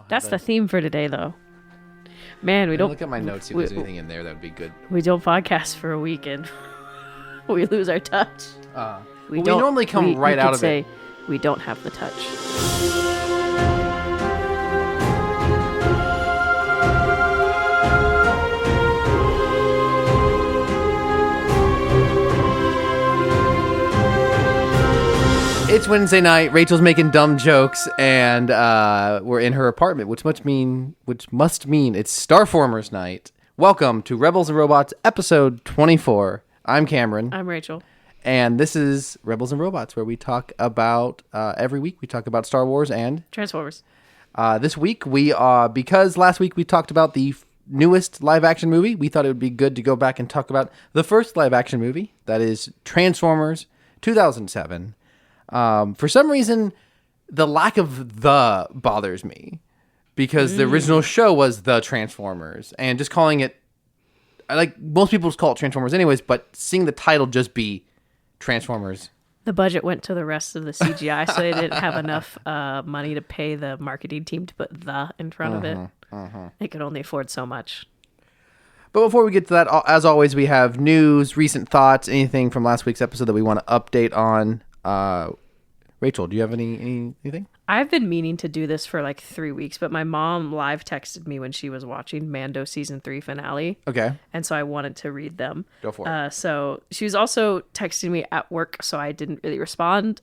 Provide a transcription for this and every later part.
That's the theme for today, though. Man, we don't look at my notes. See if there's anything in there that would be good. We don't podcast for a weekend. We lose our touch. We normally come right out of it. We don't have the touch. It's Wednesday night. Rachel's making dumb jokes, and we're in her apartment, which must mean it's Starformers night. Welcome to Rebels and Robots, episode 24. I'm Cameron. I'm Rachel. And this is Rebels and Robots, where we talk about, every week, we talk about Star Wars and Transformers. This week, because last week we talked about the newest live-action movie, we thought it would be good to go back and talk about the first live-action movie, that is Transformers 2007. For some reason, the lack of "the" bothers me, because the original show was The Transformers, and just calling it, most people just call it Transformers anyways, but seeing the title just be Transformers. The budget went to the rest of the CGI, so they didn't have enough money to pay the marketing team to put "the" in front of it. They could only afford so much. But before we get to that, as always, we have news, recent thoughts, anything from last week's episode that we want to update on. Rachel, do you have anything? I've been meaning to do this for like 3 weeks, but my mom live texted me when she was watching Mando season 3 finale. Okay. And so I wanted to read them. Go for it. So she was also texting me at work, so I didn't really respond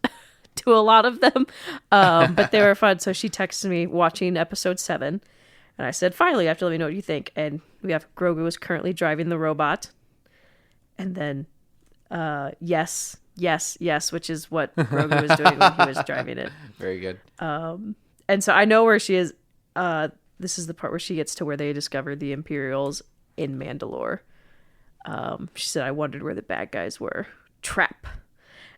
to a lot of them. But they were fun. So she texted me watching episode 7. And I said, finally, you have to let me know what you think. And we have Grogu is currently driving the robot. And then, yes, which is what Grogu was doing when he was driving it. Very good. And so I know where she is. This is the part where she gets to where they discovered the Imperials in Mandalore. She said, I wondered where the bad guys were. Trap.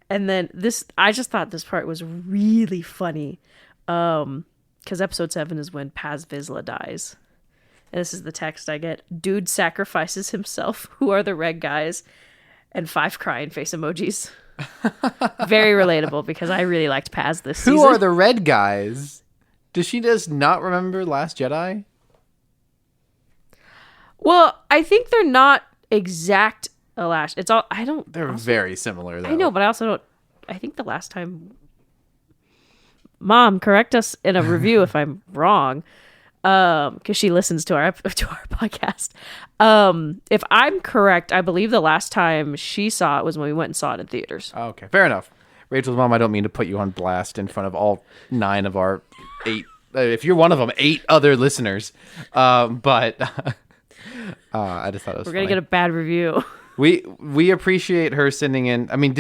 And then I just thought this part was really funny. Because episode 7 is when Paz Vizsla dies. And this is the text I get. Dude sacrifices himself. Who are the red guys? And 5 crying face emojis. Very relatable, because I really liked Paz this season. Who are the red guys? Does she just not remember Last Jedi? Well, I think they're not exact Alash. It's all They're very similar, though. I know, but I also don't. I think the last time. Mom, correct us in a review if I'm wrong, because she listens to our podcast. If I'm correct, I believe the last time she saw it was when we went and saw it in theaters. Okay, fair enough. Rachel's mom, I don't mean to put you on blast in front of all 9 of our 8, if you're one of them, 8 other listeners. But I just thought it was We're going to get a bad review. We appreciate her sending in. I mean,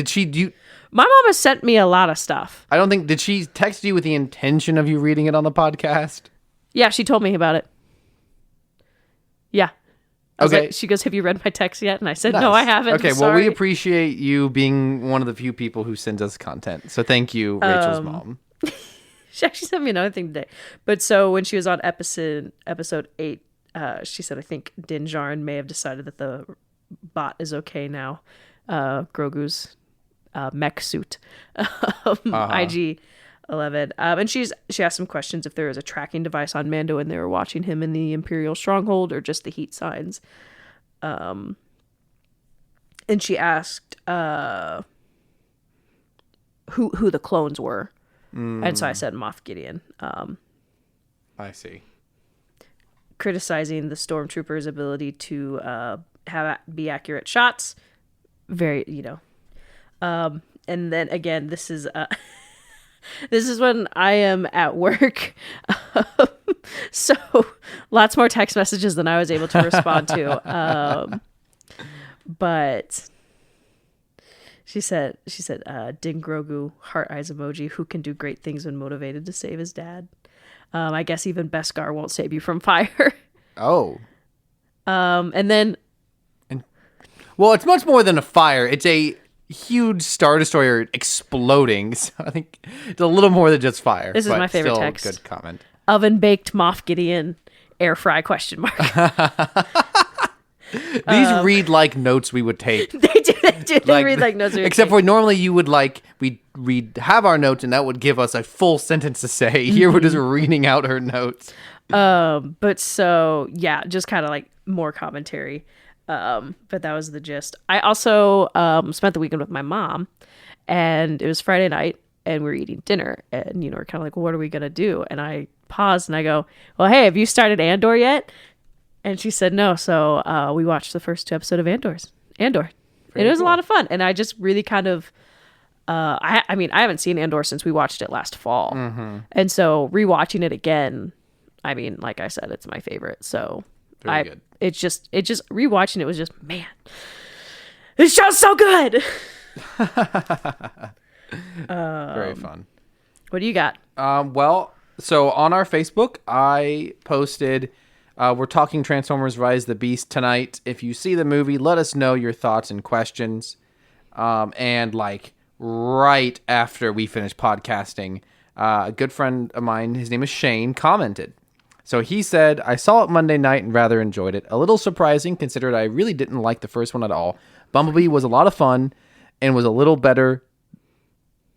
My mom has sent me a lot of stuff. Did she text you with the intention of you reading it on the podcast? Yeah, she told me about it. Yeah. Okay. She goes, have you read my text yet? And I said, Nice. No, I haven't. Okay, Sorry. well, we appreciate you being one of the few people who sends us content. So thank you, Rachel's mom. She actually sent me another thing today. But so when she was on episode 8, she said, I think Din Djarin may have decided that the bot is okay now. Grogu's mech suit. IG-11. And she asked some questions if there was a tracking device on Mando and they were watching him in the Imperial stronghold or just the heat signs. And she asked who the clones were. And so I said Moff Gideon. I see. Criticizing the stormtroopers' ability to be accurate shots. Very, and then again, this is when I am at work. So lots more text messages than I was able to respond to. But she said, Din Grogu, heart eyes emoji, who can do great things when motivated to save his dad. I guess even Beskar won't save you from fire. Oh. And then. Well, it's much more than a fire. It's a huge Star Destroyer exploding. So I think it's a little more than just fire. This is my favorite still text. Good comment. Oven baked Moff Gideon, air fry question mark. These read like notes we would take. They did. They read like notes. Except for normally you would we'd have our notes and that would give us a full sentence to say. Here we're just reading out her notes. But so yeah, just kind of like more commentary. But that was the gist. I also spent the weekend with my mom, and it was Friday night, and we were eating dinner, and we're kind of like, well, what are we gonna do? And I paused and I go, well, hey, have you started Andor yet? And she said no. So we watched the first 2 episodes of Andor. It was a lot of fun, and I just really kind of I mean, I haven't seen Andor since we watched it last fall, and so rewatching it again, I mean, like I said, it's my favorite. So Very good. It just rewatching it was just, man, this show's so good. Very fun. What do you got? Well, so on our Facebook, I posted, we're talking Transformers Rise of the Beast tonight. If you see the movie, let us know your thoughts and questions. And like right after we finished podcasting, a good friend of mine, his name is Shane, commented. So he said, I saw it Monday night and rather enjoyed it. A little surprising considering I really didn't like the first one at all. Bumblebee was a lot of fun and was a little better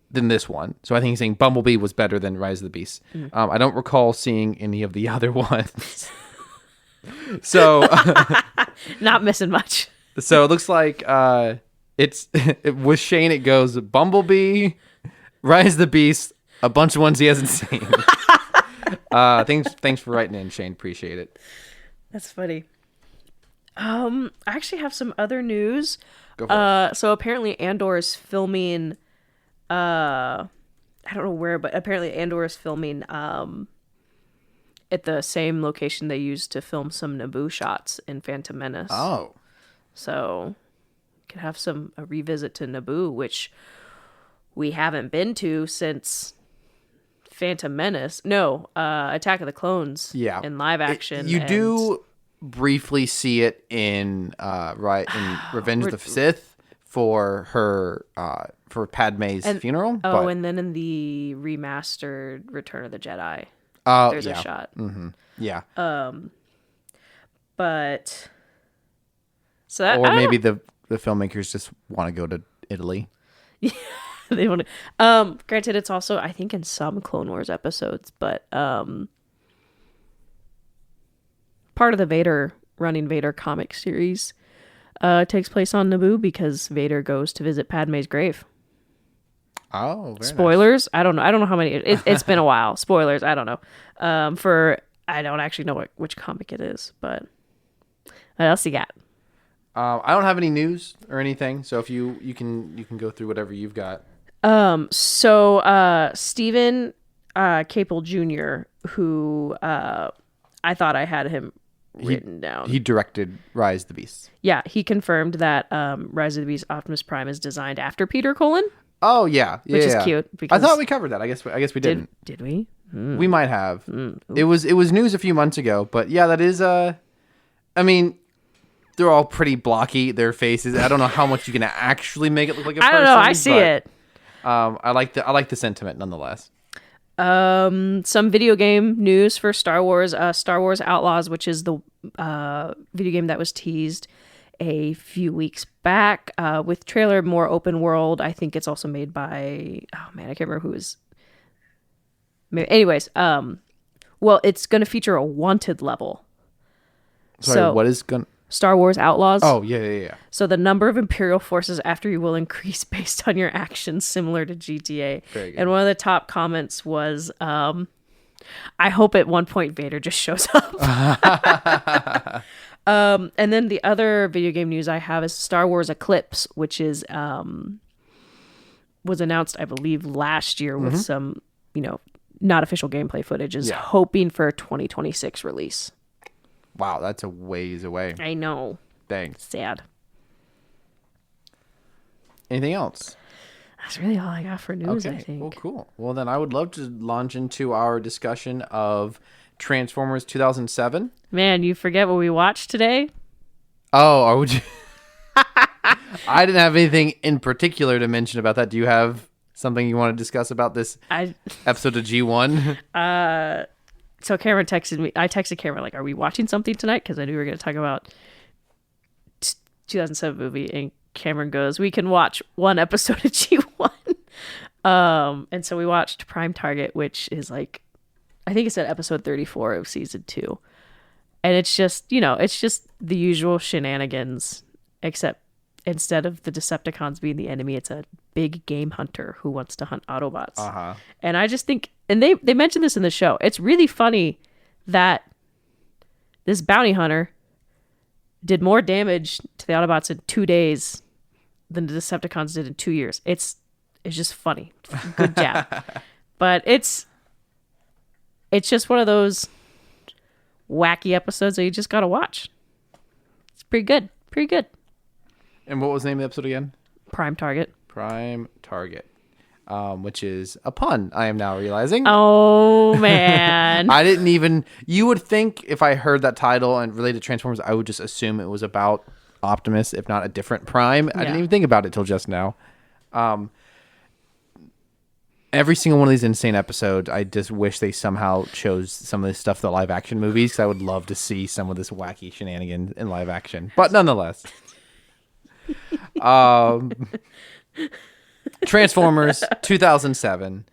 than this one. So I think he's saying Bumblebee was better than Rise of the Beast. I don't recall seeing any of the other ones. So not missing much. So it looks like with Shane it goes Bumblebee, Rise of the Beast, a bunch of ones he hasn't seen. Thanks for writing in, Shane. Appreciate it. That's funny. I actually have some other news. Go for it. So apparently Andor is filming I don't know where, but apparently Andor is filming at the same location they used to film some Naboo shots in Phantom Menace. Oh. So could have a revisit to Naboo, which we haven't been to since Phantom Menace. No, Attack of the Clones. Yeah. In live action. You do briefly see it in Revenge of the Sith for her for Padme's funeral. And then in the remastered Return of the Jedi, there's a shot. Mm-hmm. Yeah. But so that, or maybe the filmmakers just want to go to Italy. Yeah, they want to. Granted, it's also I think in some Clone Wars episodes, but part of the running Vader comic series takes place on Naboo because Vader goes to visit Padme's grave. Oh, very spoilers. Nice. I don't know how many. It's been a while. Spoilers. I don't know. I don't actually know which comic it is, but what else you got? I don't have any news or anything, so if you can go through whatever you've got. So Stephen Capel Jr., who I thought I had him written down. He directed Rise of the Beast. Yeah, he confirmed that Rise of the Beast Optimus Prime is designed after Peter Cullen. Oh yeah, which is cute. I thought we covered that. I guess we didn't. Did we? We might have. It was news a few months ago, but yeah, that is I mean, they're all pretty blocky. Their faces. I don't know how much you can actually make it look like a person. I don't know. I see it. I like the sentiment nonetheless. Some video game news for Star Wars. Star Wars Outlaws, which is the video game that was teased a few weeks back with trailer, more open world. I think it's also made by I can't remember who is. Anyways, well, it's going to feature a wanted level. Sorry, what is going? Star Wars Outlaws. Oh yeah. So the number of Imperial forces after you will increase based on your actions, similar to GTA. Very good. And one of the top comments was, "I hope at one point Vader just shows up." And then the other video game news I have is Star Wars Eclipse, which is was announced, I believe, last year with some, not official gameplay footage. Is hoping for a 2026 release. Wow, that's a ways away. I know. Dang. Sad. Anything else? That's really all I got for news, okay. I think. Well, cool. Well, then I would love to launch into our discussion of Transformers 2007. Man, you forget what we watched today? Oh, or would you? I didn't have anything in particular to mention about that. Do you have something you want to discuss about this episode of G1? So Cameron texted me. I texted Cameron, like, are we watching something tonight? Because I knew we were going to talk about 2007 movie, and Cameron goes, we can watch one episode of G1. And so we watched Prime Target, which is like, I think it's at episode 34 of season 2. And it's just, it's just the usual shenanigans, except instead of the Decepticons being the enemy, it's a big game hunter who wants to hunt Autobots. Uh-huh. And I just think, and they mentioned this in the show, it's really funny that this bounty hunter did more damage to the Autobots in 2 days than the Decepticons did in 2 years. It's just funny. Good job. But it's just one of those wacky episodes that you just gotta watch. It's pretty good. Pretty good. And what was the name of the episode again? Prime Target. Prime Target. Which is a pun, I am now realizing. Oh, man. I didn't even... You would think if I heard that title and related to Transformers, I would just assume it was about Optimus, if not a different Prime. I didn't even think about it till just now. Every single one of these insane episodes, I just wish they somehow chose some of this stuff, the live action movies, because I would love to see some of this wacky shenanigans in live action. But nonetheless. Transformers 2007,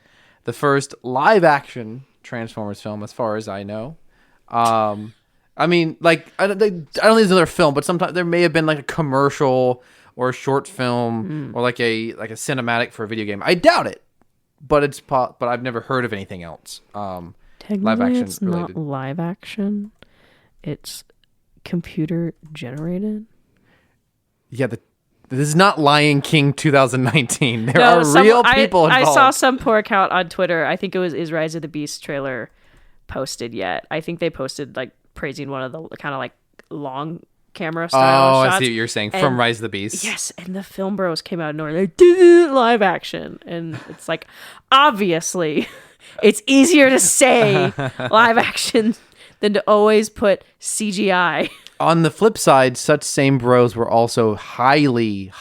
the first live action Transformers film, as far as I know. I mean, like, I don't think there's another film, but sometimes there may have been like a commercial or a short film or like a cinematic for a video game. I doubt it, but but I've never heard of anything else. Live action it's related. not live action. It's computer generated. Yeah, this is not Lion King 2019. There are real people involved. I saw some poor account on Twitter. I think it was Is Rise of the Beast trailer posted yet. I think they posted like praising one of the kind of like long camera style shots. I see what you're saying. From Rise of the Beast. Yes, and the film bros came out of nowhere. They're live action. And it's like, obviously, it's easier to say live action than to always put CGI. On the flip side, such same bros were also highly,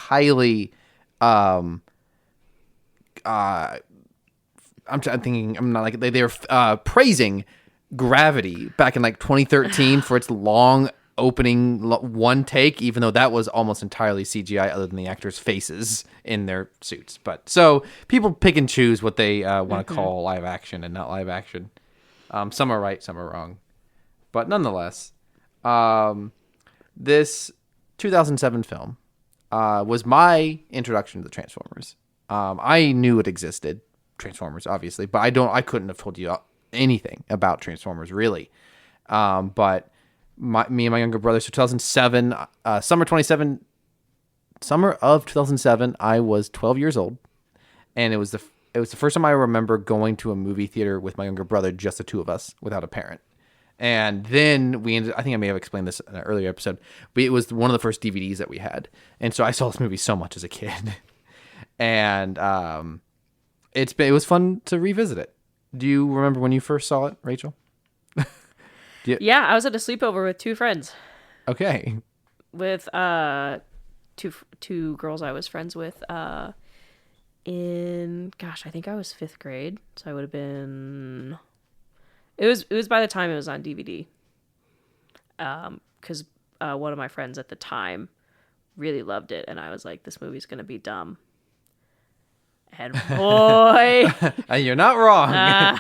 I'm thinking, I'm not like, they were praising Gravity back in like 2013 for its long opening one take, even though that was almost entirely CGI other than the actors' faces in their suits. But so people pick and choose what they want to call live action and not live action. Some are right, some are wrong. But nonetheless, this 2007 film was my introduction to the Transformers. I knew it existed, Transformers, obviously, but I couldn't have told you anything about Transformers, really. But me and my younger brother, so 2007, summer of 2007, I was 12 years old, and it was the first time I remember going to a movie theater with my younger brother, just the two of us, without a parent. And then I think I may have explained this in an earlier episode, but it was one of the first DVDs that we had. And so I saw this movie so much as a kid. And it was fun to revisit it. Do you remember when you first saw it, Rachel? Yeah, I was at a sleepover with two friends. Okay. With two girls I was friends with I think I was 5th grade. So I would have been... It was by the time it was on DVD. Because one of my friends at the time really loved it. And I was like, this movie's going to be dumb. And boy... You're not wrong.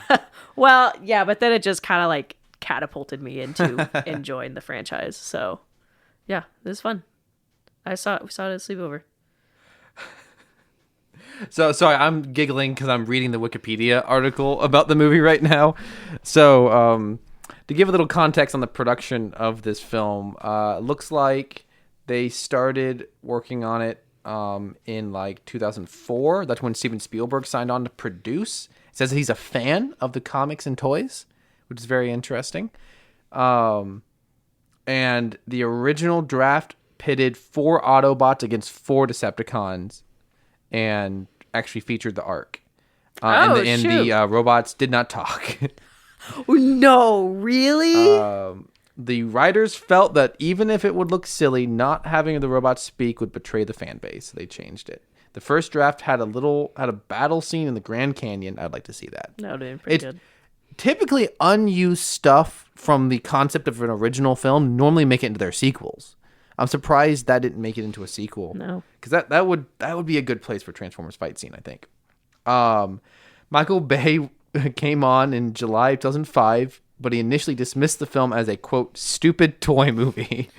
Well, yeah, but then it just kind of like catapulted me into enjoying the franchise. So, yeah, it was fun. We saw it at a sleepover. So, sorry, I'm giggling because I'm reading the Wikipedia article about the movie right now. So, to give a little context on the production of this film, it looks like they started working on it in like 2004. That's when Steven Spielberg signed on to produce. It says that he's a fan of the comics and toys, which is very interesting. And the original draft pitted 4 Autobots against 4 Decepticons, and actually featured the Ark. And the robots did not talk. No, really? The writers felt that even if it would look silly, not having the robots speak would betray the fan base. So they changed it. The first draft had a battle scene in the Grand Canyon. I'd like to see that. That would have been pretty good. Typically, unused stuff from the concept of an original film normally make it into their sequels. I'm surprised that didn't make it into a sequel. No. Because that would be a good place for Transformers fight scene, I think. Michael Bay came on in July of 2005, but he initially dismissed the film as a, quote, stupid toy movie.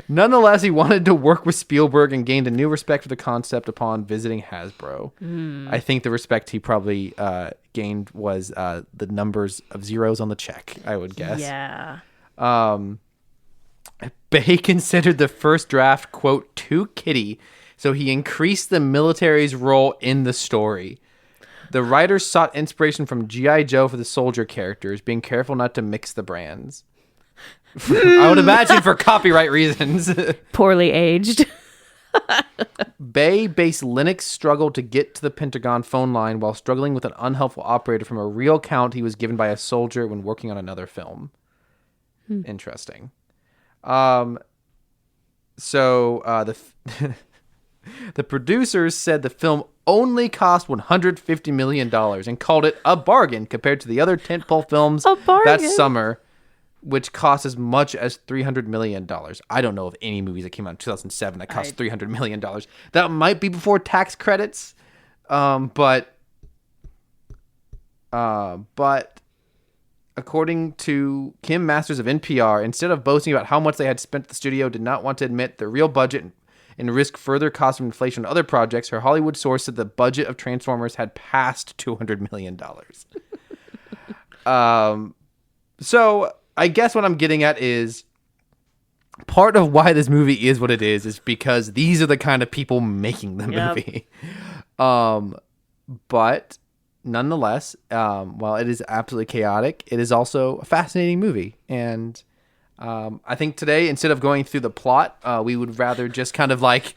Nonetheless, he wanted to work with Spielberg and gained a new respect for the concept upon visiting Hasbro. I think the respect he probably gained was the numbers of zeros on the check, I would guess. Yeah. Bay considered the first draft, quote, too kiddie, so he increased the military's role in the story. The writers sought inspiration from G.I. Joe for the soldier characters, being careful not to mix the brands. I would imagine for copyright reasons. Poorly aged. Bay based Linux struggle to get to the Pentagon phone line while struggling with an unhelpful operator from a real account he was given by a soldier when working on another film. Interesting. The producers said the film only cost $150 million and called it a bargain compared to the other tentpole films that summer, which cost as much as $300 million. I don't know of any movies that came out in 2007 that cost $300 million. That might be before tax credits, but according to Kim Masters of NPR, instead of boasting about how much they had spent, the studio did not want to admit the real budget and risk further costs of inflation on other projects. Her Hollywood source said the budget of Transformers had passed $200 million. So I guess what I'm getting at is part of why this movie is what it is because these are the kind of people making the movie. But nonetheless, while it is absolutely chaotic, it is also a fascinating movie. And I think today, instead of going through the plot, we would rather just kind of like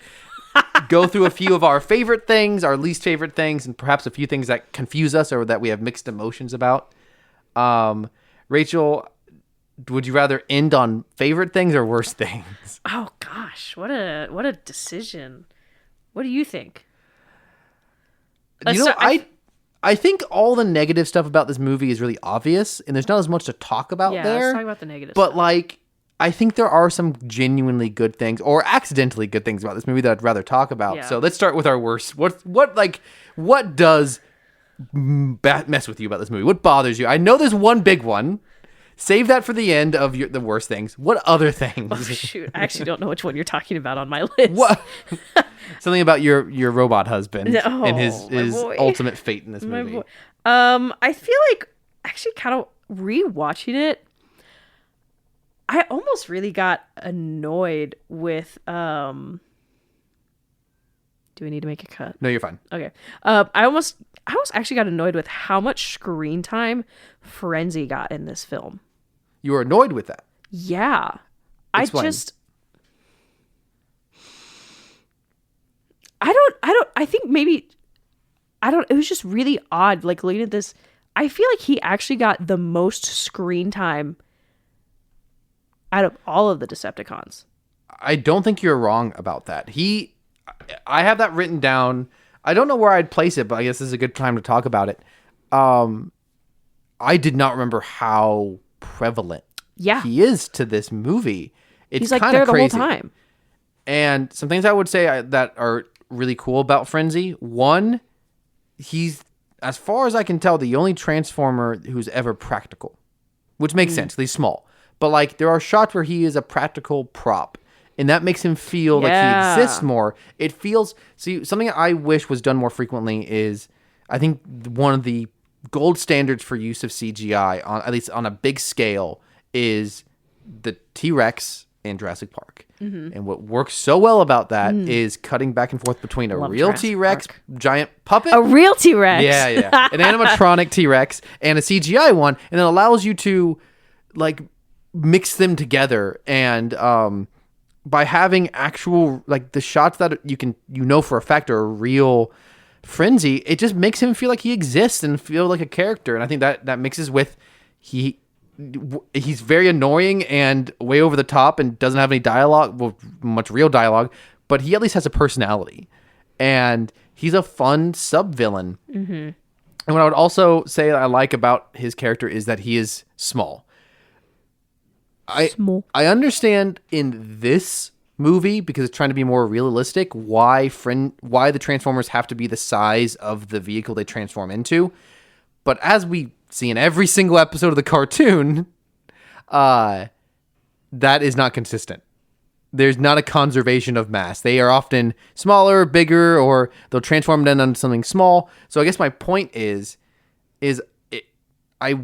go through a few of our favorite things, our least favorite things, and perhaps a few things that confuse us or that we have mixed emotions about. Rachel, would you rather end on favorite things or worst things? Oh gosh, what a decision. What do you think? I think all the negative stuff about this movie is really obvious, and there's not as much to talk about there. Let's talk about the negative but stuff. Like, I think there are some genuinely good things or accidentally good things about this movie that I'd rather talk about. Yeah. So let's start with our worst. What does mess with you about this movie? What bothers you? I know there's one big one. Save that for the end of the worst things. What other things? Oh, shoot. I actually don't know which one you're talking about on my list. What? Something about your robot husband and his ultimate fate in this movie. I feel like actually kind of rewatching it, I almost really got annoyed with do we need to make a cut? No, you're fine. Okay. I almost actually got annoyed with how much screen time Frenzy got in this film. You were annoyed with that? Yeah. Explain. It was just really odd, like, looking at this. I feel like he actually got the most screen time out of all of the Decepticons. I don't think you're wrong about that. I have that written down. I don't know where I'd place it, but I guess this is a good time to talk about it. I did not remember how prevalent he is to this movie. He's like there crazy. The whole time. And some things I would say that are really cool about Frenzy. One, he's, as far as I can tell, the only Transformer who's ever practical, which makes sense. He's small. But like, there are shots where he is a practical prop, and that makes him feel like he exists more. It feels... See, something I wish was done more frequently is, I think one of the gold standards for use of CGI, at least on a big scale, is the T-Rex in Jurassic Park. Mm-hmm. And what works so well about that is cutting back and forth between a real T-Rex giant puppet. A real T-Rex. Yeah. An animatronic T-Rex and a CGI one. And it allows you to like mix them together. And by having actual, like, the shots that you know for a fact are a real Frenzy, it just makes him feel like he exists and feel like a character. And I think that mixes with he's very annoying and way over the top and doesn't have any dialogue, well, much real dialogue, but he at least has a personality. And he's a fun sub-villain. Mm-hmm. And what I would also say that I like about his character is that he is small. Small. I understand in this movie, because it's trying to be more realistic, why the Transformers have to be the size of the vehicle they transform into. But as we see in every single episode of the cartoon, that is not consistent. There's not a conservation of mass. They are often smaller, bigger, or they'll transform them into something small. So I guess my point is I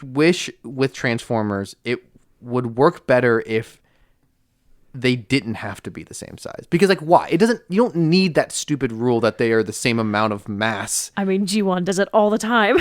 wish with Transformers it would work better if they didn't have to be the same size. Because, like, why? You don't need that stupid rule that they are the same amount of mass. I mean, G1 does it all the time.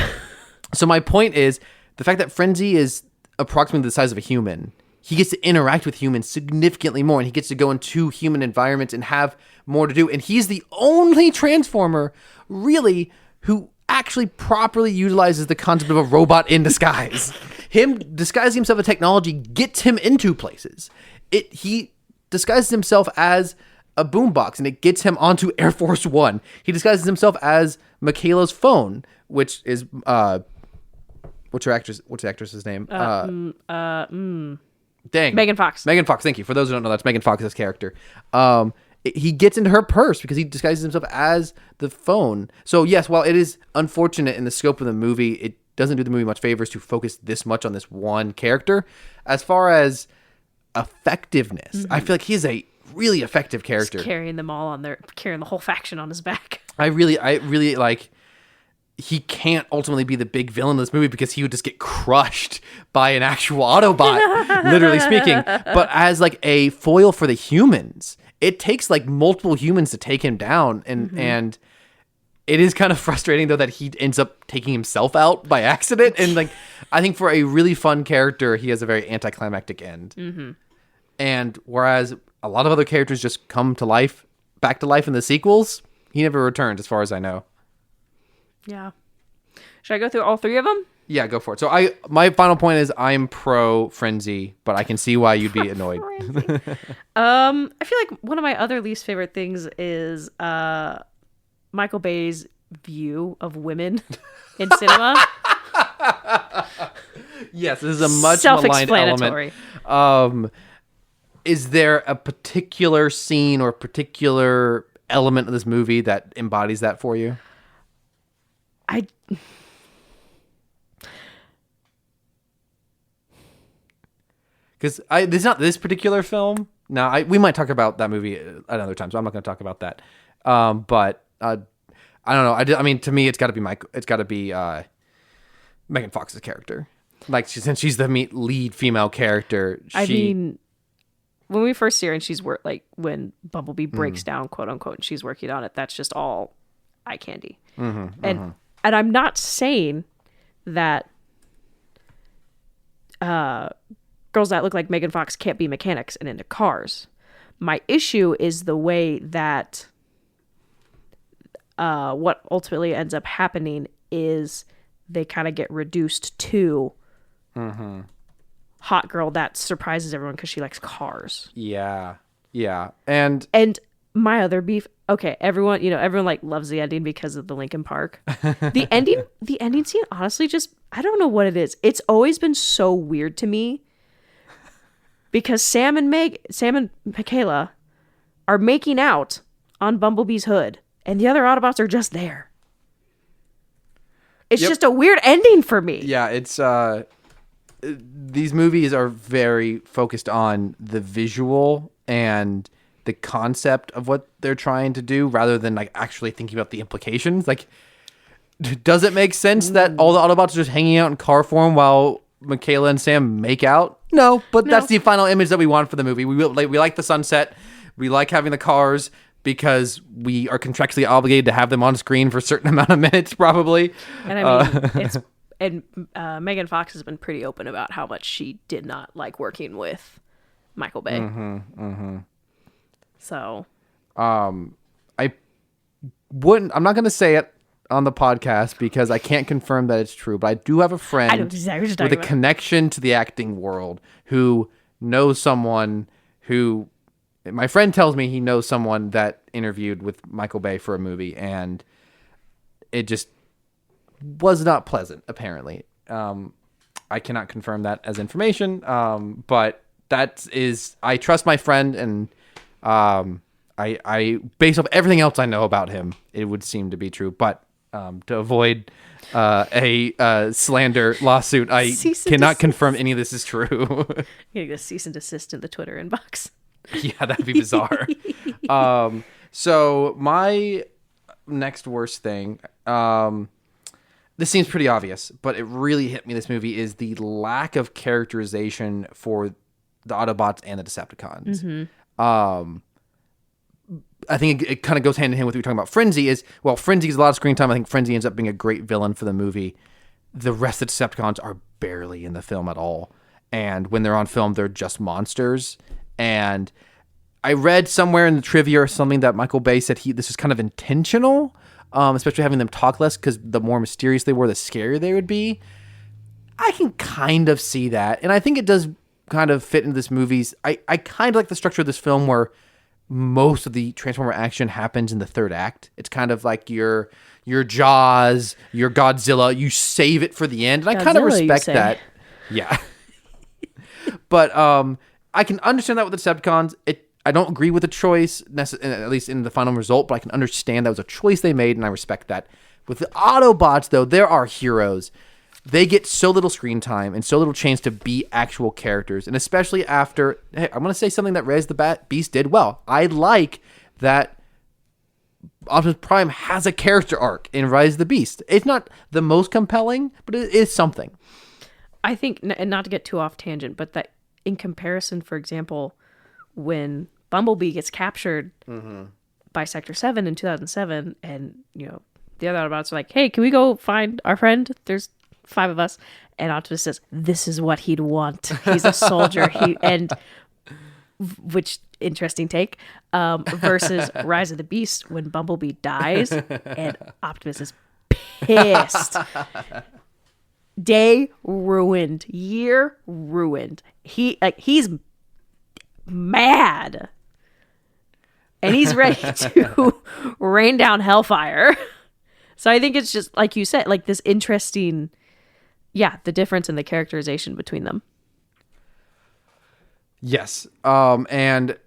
So my point is, the fact that Frenzy is approximately the size of a human, he gets to interact with humans significantly more, and he gets to go into human environments and have more to do. And he's the only Transformer, really, who actually properly utilizes the concept of a robot in disguise. Him disguising himself with technology gets him into places. He disguises himself as a boombox, and it gets him onto Air Force One. He disguises himself as Michaela's phone, which is what's the actress's name? Dang, Megan Fox. Megan Fox. Thank you. For those who don't know, that's Megan Fox's character. He gets into her purse because he disguises himself as the phone. So yes, while it is unfortunate in the scope of the movie, it doesn't do the movie much favors to focus this much on this one character. As far as effectiveness, I feel like he's a really effective character. He's carrying them all carrying the whole faction on his back. I really like. He can't ultimately be the big villain of this movie because he would just get crushed by an actual Autobot, literally speaking. But as like a foil for the humans, it takes like multiple humans to take him down, and it is kind of frustrating though that he ends up taking himself out by accident. And like, I think for a really fun character, he has a very anticlimactic end. And whereas a lot of other characters just come to life, back to life in the sequels, he never returned, as far as I know. Yeah. Should I go through all three of them? Yeah, go for it. So my final point is I'm pro Frenzy, but I can see why you'd be annoyed. I feel like one of my other least favorite things is Michael Bay's view of women in cinema. Yes, this is a much maligned element. Is there a particular scene or particular element of this movie that embodies that for you? Because this not this particular film. Now we might talk about that movie another time, so I'm not going to talk about that. But I don't know. I mean, to me, it's got to be Megan Fox's character. Like since she's the lead female character. I mean, when we first see her and she's when Bumblebee breaks down, quote unquote, and she's working on it, that's just all eye candy. And I'm not saying that girls that look like Megan Fox can't be mechanics and into cars. My issue is the way that what ultimately ends up happening is they kind of get reduced to hot girl that surprises everyone because she likes cars. Yeah. And my other beef, okay, everyone like loves the ending because of the Linkin Park. The ending scene, honestly, just I don't know what it is. It's always been so weird to me because Sam and Michaela are making out on Bumblebee's hood, and the other Autobots are just there. It's just a weird ending for me. Yeah, it's these movies are very focused on the visual and the concept of what they're trying to do rather than like actually thinking about the implications. Like, does it make sense that all the Autobots are just hanging out in car form while Michaela and Sam make out? No, but that's the final image that we want for the movie. We like the sunset. We like having the cars because we are contractually obligated to have them on screen for a certain amount of minutes, probably. And I mean, Megan Fox has been pretty open about how much she did not like working with Michael Bay. So, I'm not going to say it on the podcast because I can't confirm that it's true, but I do have a friend with a connection to the acting world who knows someone who, my friend tells me he knows someone that interviewed with Michael Bay for a movie, and it just was not pleasant, apparently. I I cannot confirm that as information. But that is, I trust my friend, and I based off everything else I know about him, it would seem to be true. But to avoid a slander lawsuit, I cannot confirm any of this is true. You're gonna go cease and desist in the Twitter inbox. Yeah, that'd be bizarre. So my next worst thing, this seems pretty obvious, but it really hit me, this movie, is the lack of characterization for the Autobots and the Decepticons. I think it kind of goes hand in hand with what we were talking about. Frenzy gets a lot of screen time. I think Frenzy ends up being a great villain for the movie. The rest of the Decepticons are barely in the film at all. And when they're on film, they're just monsters. And I read somewhere in the trivia or something that Michael Bay said this is kind of intentional, especially having them talk less, because the more mysterious they were, the scarier they would be. I can kind of see that. And I think it does kind of fit into this movie's... I kind of like the structure of this film where most of the Transformer action happens in the third act. It's kind of like your Jaws, your Godzilla. You save it for the end, and I kind of respect that. Yeah. But I can understand that with the Decepticons. I don't agree with the choice, at least in the final result, but I can understand that was a choice they made, and I respect that. With the Autobots, though, there are heroes. They get so little screen time and so little chance to be actual characters. And especially after... Hey, I'm going to say something that Rise the Beast did well. I like that Optimus Prime has a character arc in Rise of the Beast. It's not the most compelling, but it is something. I think, and not to get too off tangent, but that in comparison, for example, when Bumblebee gets captured by Sector 7 in 2007, and, the other Autobots are like, hey, can we go find our friend? There's 5 of us. And Optimus says, this is what he'd want. He's a soldier. Which interesting take, versus Rise of the Beast, when Bumblebee dies and Optimus is pissed. Day ruined. Year ruined. He's mad. And he's ready to rain down hellfire. So I think it's just, like you said, like this interesting, the difference in the characterization between them. Yes. And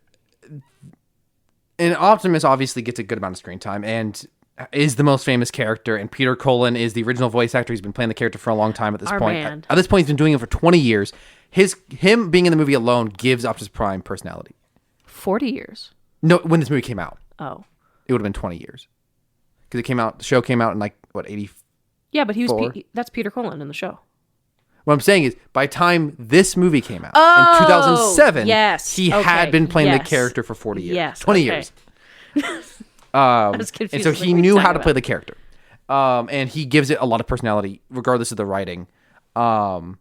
Optimus obviously gets a good amount of screen time and is the most famous character. And Peter Cullen is the original voice actor. He's been playing the character for a long time at this point. Man. At this point, he's been doing it for 20 years. Him being in the movie alone gives Optimus Prime personality. 40 years? No, when this movie came out. Oh. It would have been 20 years. Because the show came out in 80? Yeah, but that's Peter Cullen in the show. What I'm saying is, by the time this movie came out in 2007, he had been playing the character for 40 years. Yes. 20 years. I was confused. And so he knew how to play the character. And he gives it a lot of personality, regardless of the writing. But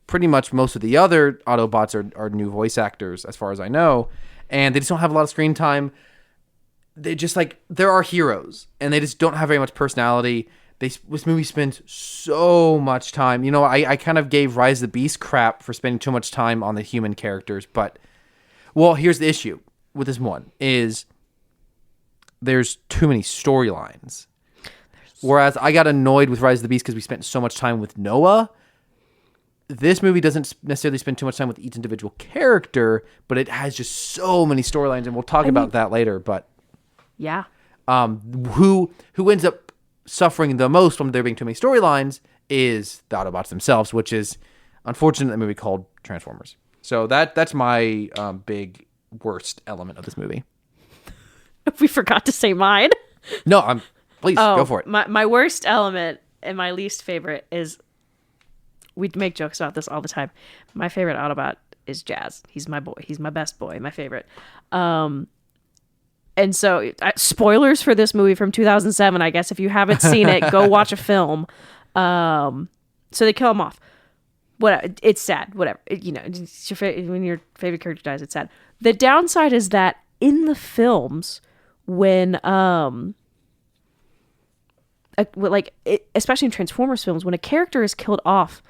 pretty much most of the other Autobots are new voice actors, as far as I know. And they just don't have a lot of screen time. They just there are heroes, and they just don't have very much personality. This movie spends so much time. I kind of gave Rise of the Beast crap for spending too much time on the human characters, but here's the issue with this one is there's too many storylines. Whereas I got annoyed with Rise of the Beast because we spent so much time with Noah. This movie doesn't necessarily spend too much time with each individual character, but it has just so many storylines, and we'll talk about that later. But yeah, who ends up suffering the most from there being too many storylines is the Autobots themselves, which is unfortunate in a movie called Transformers. So that's my big worst element of this movie. We forgot to say mine. No, please go for it. My worst element and my least favorite is, we make jokes about this all the time. My favorite Autobot is Jazz. He's my boy. He's my best boy. My favorite. And so, spoilers for this movie from 2007. I guess if you haven't seen it, go watch a film. So they kill him off. It's sad. Whatever. It's when your favorite character dies, it's sad. The downside is that in the films, when especially in Transformers films, when a character is killed off,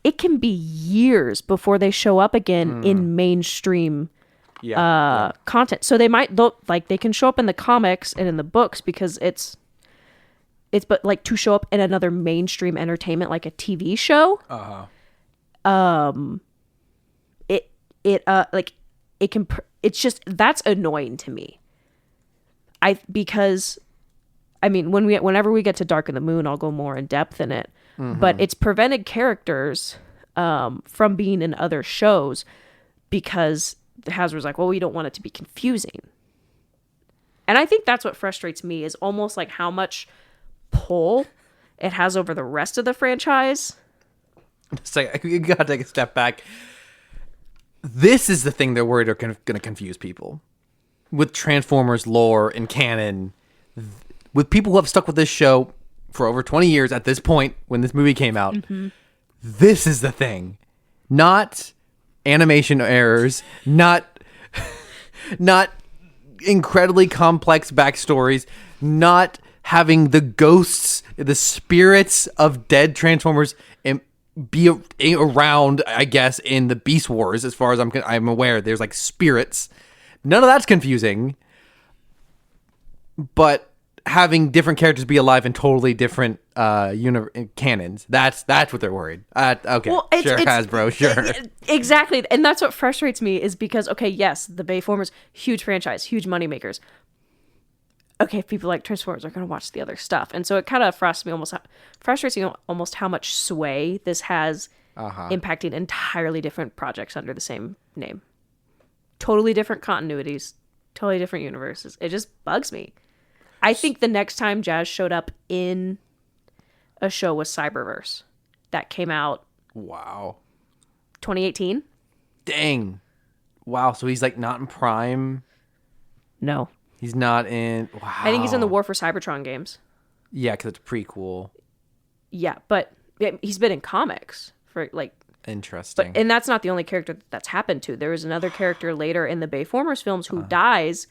it can be years before they show up again in mainstream content. So they can show up in the comics and in the books because it's but like to show up in another mainstream entertainment like a TV show. It's just, that's annoying to me. Because I mean, whenever we get to Dark of the Moon, I'll go more in depth in it. But it's prevented characters from being in other shows because Hasbro's like, well, we don't want it to be confusing. And I think that's what frustrates me, is almost like how much pull it has over the rest of the franchise. It's like, you gotta take a step back. This is the thing they're worried are going to confuse people. With Transformers lore and canon, with people who have stuck with this show for over 20 years at this point when this movie came out, this is the thing. Not animation errors, not incredibly complex backstories, not having the ghosts, the spirits of dead Transformers be around, I guess, in the Beast Wars. As far as I'm aware, there's like spirits. None of that's confusing. But having different characters be alive in totally different canons, that's what they're worried. Okay, well, sure, Hasbro, sure. Exactly. And that's what frustrates me, is because, okay, yes, the Bayformers, huge franchise, huge moneymakers. Okay, if people like Transformers are going to watch the other stuff. And so it kind of frustrates me almost how much sway this has impacting entirely different projects under the same name. Totally different continuities, totally different universes. It just bugs me. I think the next time Jazz showed up in a show was Cyberverse. That came out. Wow. 2018. Dang. Wow. So he's like not in Prime? No. He's not in. Wow. I think he's in the War for Cybertron games. Yeah, because it's a prequel. Yeah, but he's been in comics for like. Interesting. And that's not the only character that's happened to. There is another character later in the Bayformers films who dies,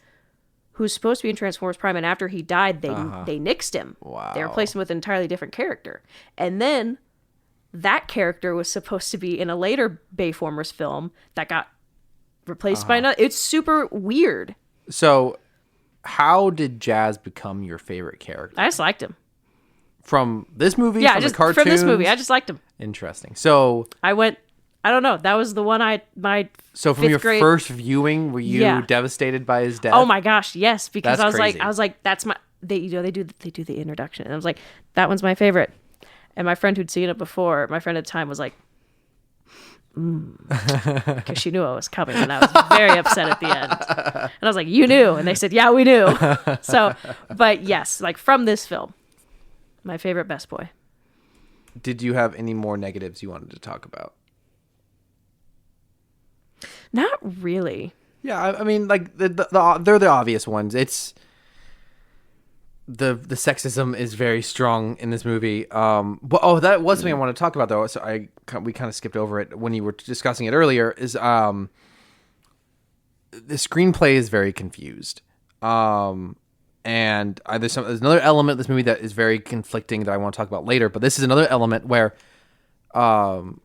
who's supposed to be in Transformers Prime, and after he died, they nixed him. Wow. They replaced him with an entirely different character. And then that character was supposed to be in a later Bayformers film that got replaced by another. It's super weird. So, how did Jazz become your favorite character? I just liked him. From this movie? Yeah, from just the cartoons? from this movie. I just liked him. Interesting. So I don't know. That was the one So from your first viewing, were you devastated by his death? Oh my gosh, yes. Because That's I was like, that's my. They do the introduction, and I was like, that one's my favorite. And my friend who'd seen it before, my friend at the time was like, because she knew I was coming, and I was very upset at the end. And I was like, you knew? And they said, yeah, we knew. So, but yes, like from this film, my favorite best boy. Did you have any more negatives you wanted to talk about? Not really. Yeah, I mean, like they're the obvious ones. It's the sexism is very strong in this movie. But that was something I want to talk about though. So we kind of skipped over it when you were discussing it earlier. Is the screenplay is very confused. And there's another element of this movie that is very conflicting that I want to talk about later. But this is another element where, dang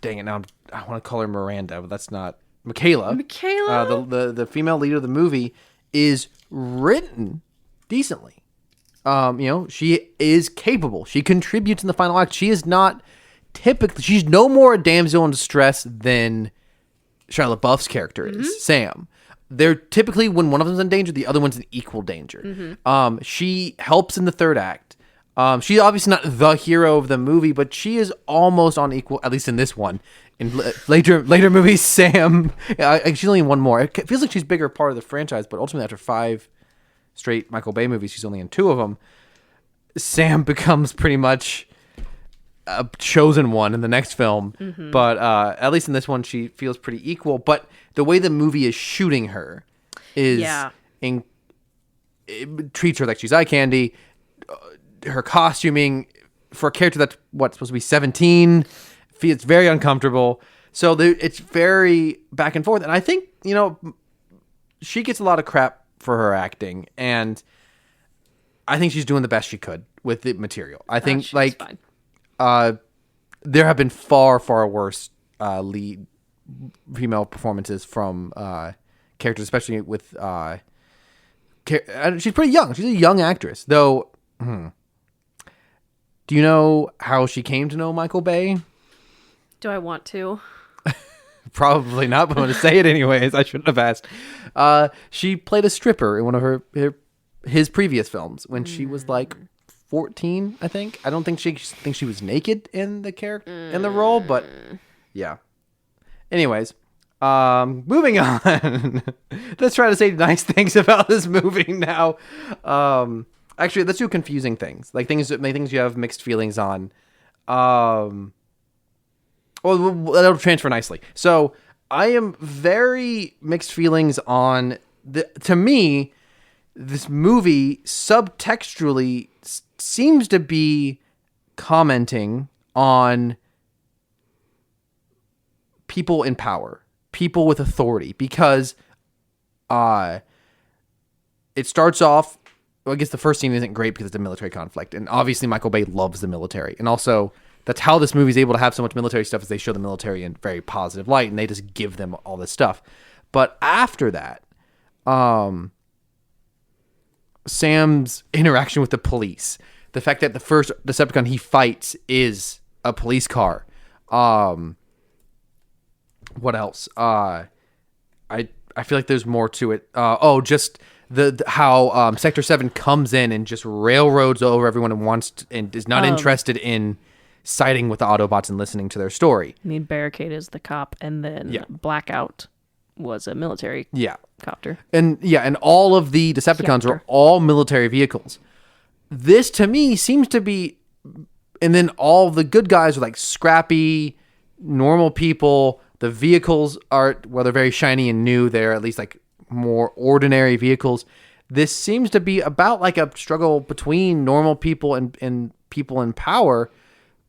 it, now I want to call her Miranda, but that's not Michaela. The female lead of the movie is written decently. She is capable. She contributes in the final act. She is not typically. She's no more a damsel in distress than Shia LaBeouf's character is, Sam. They're typically, when one of them's in danger, the other one's in equal danger. She helps in the third act. She's obviously not the hero of the movie, but she is almost on equal, at least in this one. In later movies, Sam, she's only in one more. It feels like she's a bigger part of the franchise, but ultimately after 5 straight Michael Bay movies, she's only in 2 of them. Sam becomes pretty much a chosen one in the next film, but at least in this one, she feels pretty equal. But the way the movie is shooting her is it treats her like she's eye candy. Her costuming for a character that's supposed to be 17 feels very uncomfortable. So it's very back and forth. And I think, she gets a lot of crap for her acting, and I think she's doing the best she could with the material. I think fine. There have been far, far worse lead female performances from characters, especially with she's pretty young. She's a young actress, though. Do you know how she came to know Michael Bay? Do I want to? Probably not, but I'm going to say it anyways. I shouldn't have asked. She played a stripper in one of his previous films when she was like 14, I think. I don't think she was naked in the character in the role, but yeah. Anyways, moving on. Let's try to say nice things about this movie now. Actually, let's do confusing things, like things you have mixed feelings on. Well, that'll transfer nicely. So I am very mixed feelings on to me, this movie subtextually seems to be commenting on people in power, people with authority, because it starts off, well, I guess the first scene isn't great because it's a military conflict, and obviously Michael Bay loves the military, and also that's how this movie is able to have so much military stuff, is they show the military in very positive light, and they just give them all this stuff. But after that, Sam's interaction with the police, the fact that the first Decepticon he fights is a police car. What else? I feel like there's more to it. Just how Sector 7 comes in and just railroads over everyone and is not interested in siding with the Autobots and listening to their story. I mean, Barricade is the cop, and then Blackout was a military copter. And all of the Decepticons are all military vehicles. This, to me, seems to be... And then all the good guys are like scrappy, normal people. The vehicles are, well, they're very shiny and new. They're at least like more ordinary vehicles. This seems to be about like a struggle between normal people and people in power.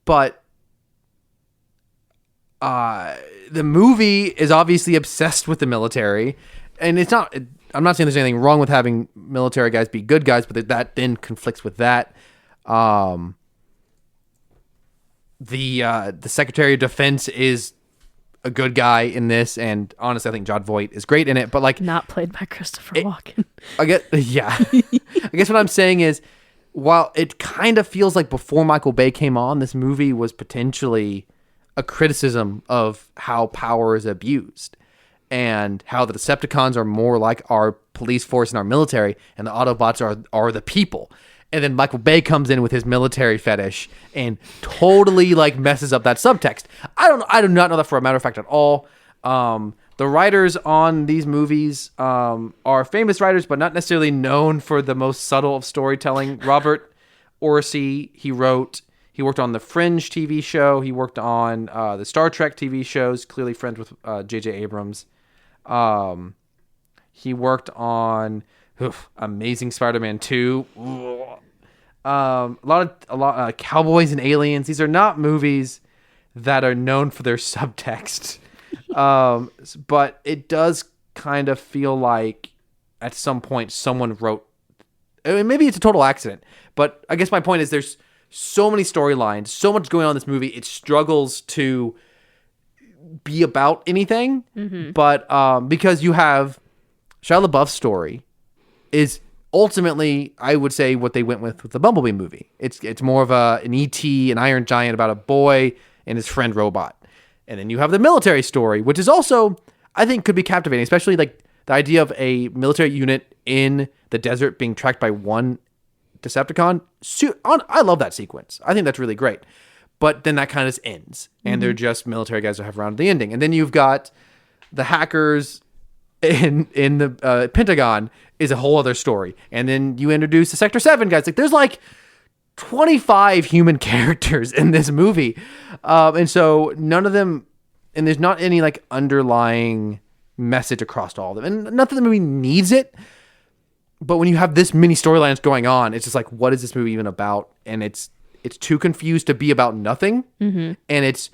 But the movie is obviously obsessed with the military. And it's not... I'm not saying there's anything wrong with having military guys be good guys, but that then conflicts with that. The Secretary of Defense is a good guy in this, and honestly, I think Jon Voight is great in it. But like, not played by Christopher Walken. I guess what I'm saying is, while it kind of feels like before Michael Bay came on, this movie was potentially a criticism of how power is abused, and how the Decepticons are more like our police force and our military, and the Autobots are the people. And then Michael Bay comes in with his military fetish and totally like messes up that subtext. I do not know that for a matter of fact at all. The writers on these movies are famous writers, but not necessarily known for the most subtle of storytelling. Robert Orci, he worked on the Fringe TV show. He worked on the Star Trek TV shows, clearly friends with J.J. Abrams. He worked on Amazing Spider-Man 2. A lot of Cowboys and Aliens. These are not movies that are known for their subtext. But it does kind of feel like at some point someone wrote... I mean, maybe it's a total accident, but I guess my point is there's so many storylines, so much going on in this movie, it struggles to be about anything. Mm-hmm. But because you have Shia LaBeouf's story is ultimately, I would say, what they went with the Bumblebee movie. It's more of an E.T., an Iron Giant about a boy and his friend Robot. And then you have the military story, which is also, I think, could be captivating, especially like the idea of a military unit in the desert being tracked by one Decepticon. I love that sequence. I think that's really great. But then that kind of just ends, and they're just military guys who have around the ending. And then you've got the hackers in the Pentagon is a whole other story. And then you introduce the Sector 7 guys. Like, there's like 25 human characters in this movie. And so none of them, and there's not any like underlying message across all of them. And not that the movie needs it, but when you have this many storylines going on, it's just like, what is this movie even about? And it's too confused to be about nothing. Mm-hmm. And it's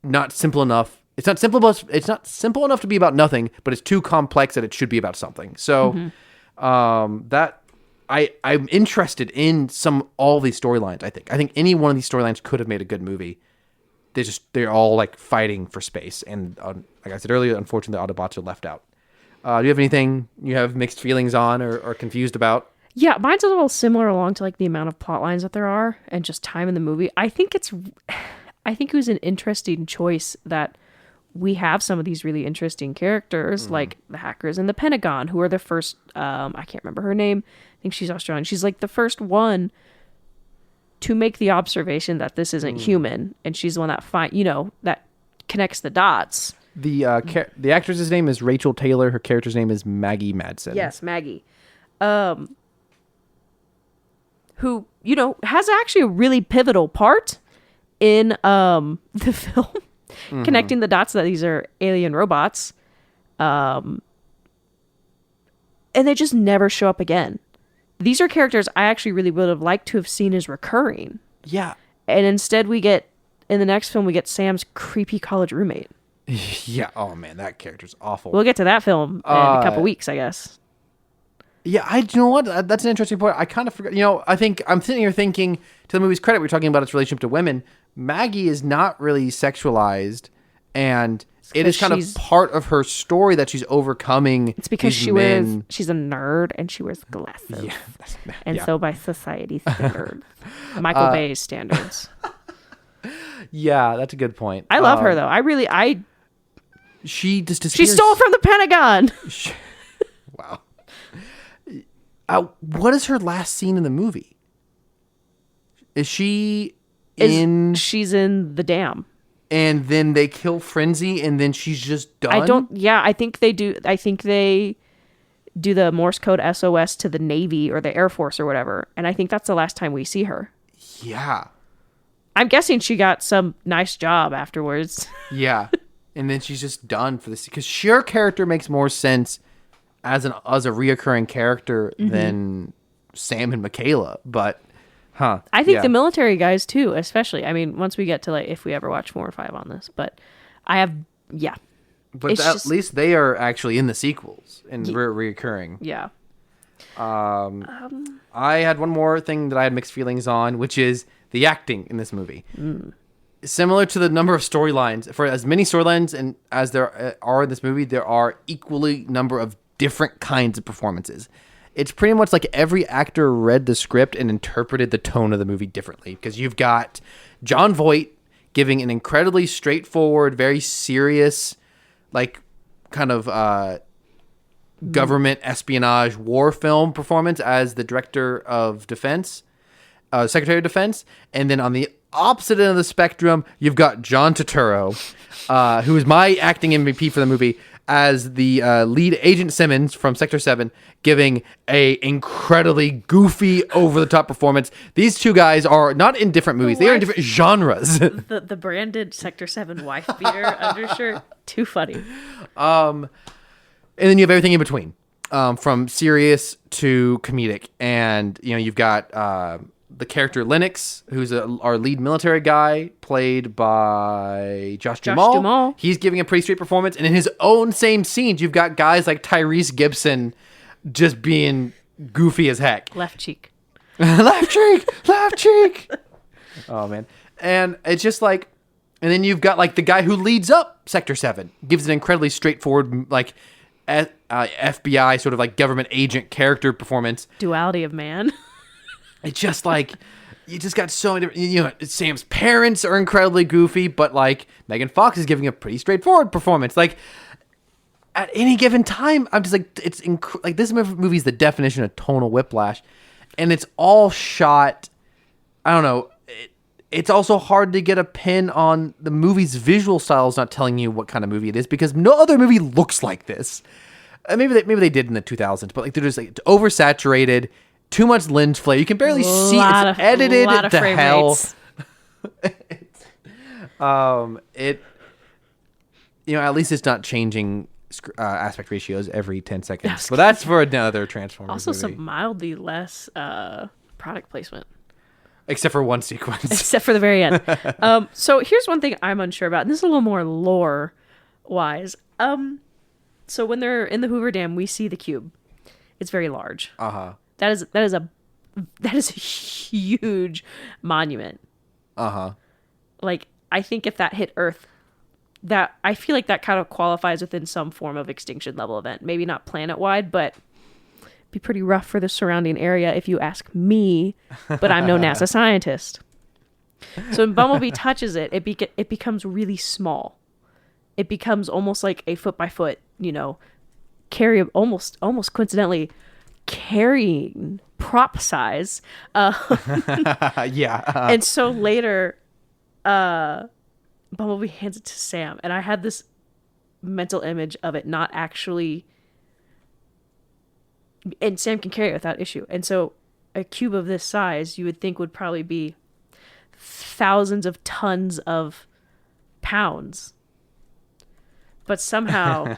not simple enough. It's not simple enough to be about nothing, but it's too complex that it should be about something. So that I'm interested in all these storylines. I think any one of these storylines could have made a good movie. They're all like fighting for space, and like I said earlier, unfortunately, the Autobots are left out. Do you have anything you have mixed feelings on or confused about? Yeah, mine's a little similar along to like the amount of plot lines that there are and just time in the movie. I think it was an interesting choice that we have some of these really interesting characters, like the hackers in the Pentagon, who are the first, I can't remember her name. I think she's Australian. She's like the first one to make the observation that this isn't human. And she's the one that that connects the dots. The actress's name is Rachel Taylor. Her character's name is Maggie Madsen. Yes, Maggie. Who, has actually a really pivotal part in the film, connecting the dots that these are alien robots. And they just never show up again. These are characters I actually really would have liked to have seen as recurring. Yeah. And instead in the next film, we get Sam's creepy college roommate. Yeah. Oh, man, that character's awful. We'll get to that film in a couple weeks, I guess. Yeah, you know what? That's an interesting point. I kind of forgot. I think I'm sitting here thinking, to the movie's credit, we're talking about its relationship to women. Maggie is not really sexualized, and it is kind of part of her story that she's overcoming. It's because she's a nerd and she wears glasses. Yeah, and so by society's standards, Michael Bay's standards. Yeah, that's a good point. I love her though. She just disappears. She stole from the Pentagon. Wow. What is her last scene in the movie? She's in the dam. And then they kill Frenzy and then she's just done? I think they do. I think they do the Morse code SOS to the Navy or the Air Force or whatever. And I think that's the last time we see her. Yeah. I'm guessing she got some nice job afterwards. Yeah. And then she's just done for this. Because your character makes more sense as a reoccurring character than Sam and Michaela, but I think the military guys too, especially. I mean, once we get to if we ever watch 4 or 5 on this, but but at least they are actually in the sequels and reoccurring. Yeah. I had one more thing that I had mixed feelings on, which is the acting in this movie. Similar to the number of storylines, for as many storylines and as there are in this movie, there are equally number of different kinds of performances. It's pretty much like every actor read the script and interpreted the tone of the movie differently. Because you've got Jon Voight giving an incredibly straightforward, very serious, kind of government espionage war film performance as the director of defense, Secretary of Defense. And then on the opposite end of the spectrum, you've got John Turturro, who is my acting MVP for the movie, as the lead Agent Simmons from Sector 7, giving a incredibly goofy, over-the-top performance. These two guys are not in different movies. They are in different genres. The branded Sector 7 wife beater undershirt. Too funny. And then you have everything in between, from serious to comedic. And, you've got the character Lennox, who's our lead military guy, played by Josh Duhamel. He's giving a pretty straight performance. And in his own same scenes, you've got guys like Tyrese Gibson just being goofy as heck. Left cheek. Left cheek. Oh, man. And it's just and then you've got the guy who leads up Sector 7, gives an incredibly straightforward, FBI sort of government agent character performance. Duality of man. It's just you just got so many different, Sam's parents are incredibly goofy, but Megan Fox is giving a pretty straightforward performance. At any given time, I'm just this movie is the definition of tonal whiplash, and it's all shot. I don't know. It's also hard to get a pin on the movie's visual style is not telling you what kind of movie it is because no other movie looks like this. Maybe they did in the 2000s, but they're just oversaturated. Too much lens flare. You can barely see. It's edited to hell. At least it's not changing aspect ratios every 10 seconds. But that's for another Transformers also movie. Some mildly less product placement. Except for one sequence. Except for the very end. So here's one thing I'm unsure about, and this is a little more lore-wise. So when they're in the Hoover Dam, we see the cube. It's very large. Uh-huh. That is a huge monument. Uh-huh. I think if that hit Earth that I feel like that kind of qualifies within some form of extinction level event. Maybe not planet wide, but be pretty rough for the surrounding area if you ask me, but I'm no NASA scientist. So when Bumblebee touches it, it becomes really small. It becomes almost like a foot by foot, almost coincidentally carrying prop size. And so later, Bumblebee hands it to Sam, and I had this mental image of it not actually, and Sam can carry it without issue. And so a cube of this size you would think would probably be thousands of tons of pounds, but somehow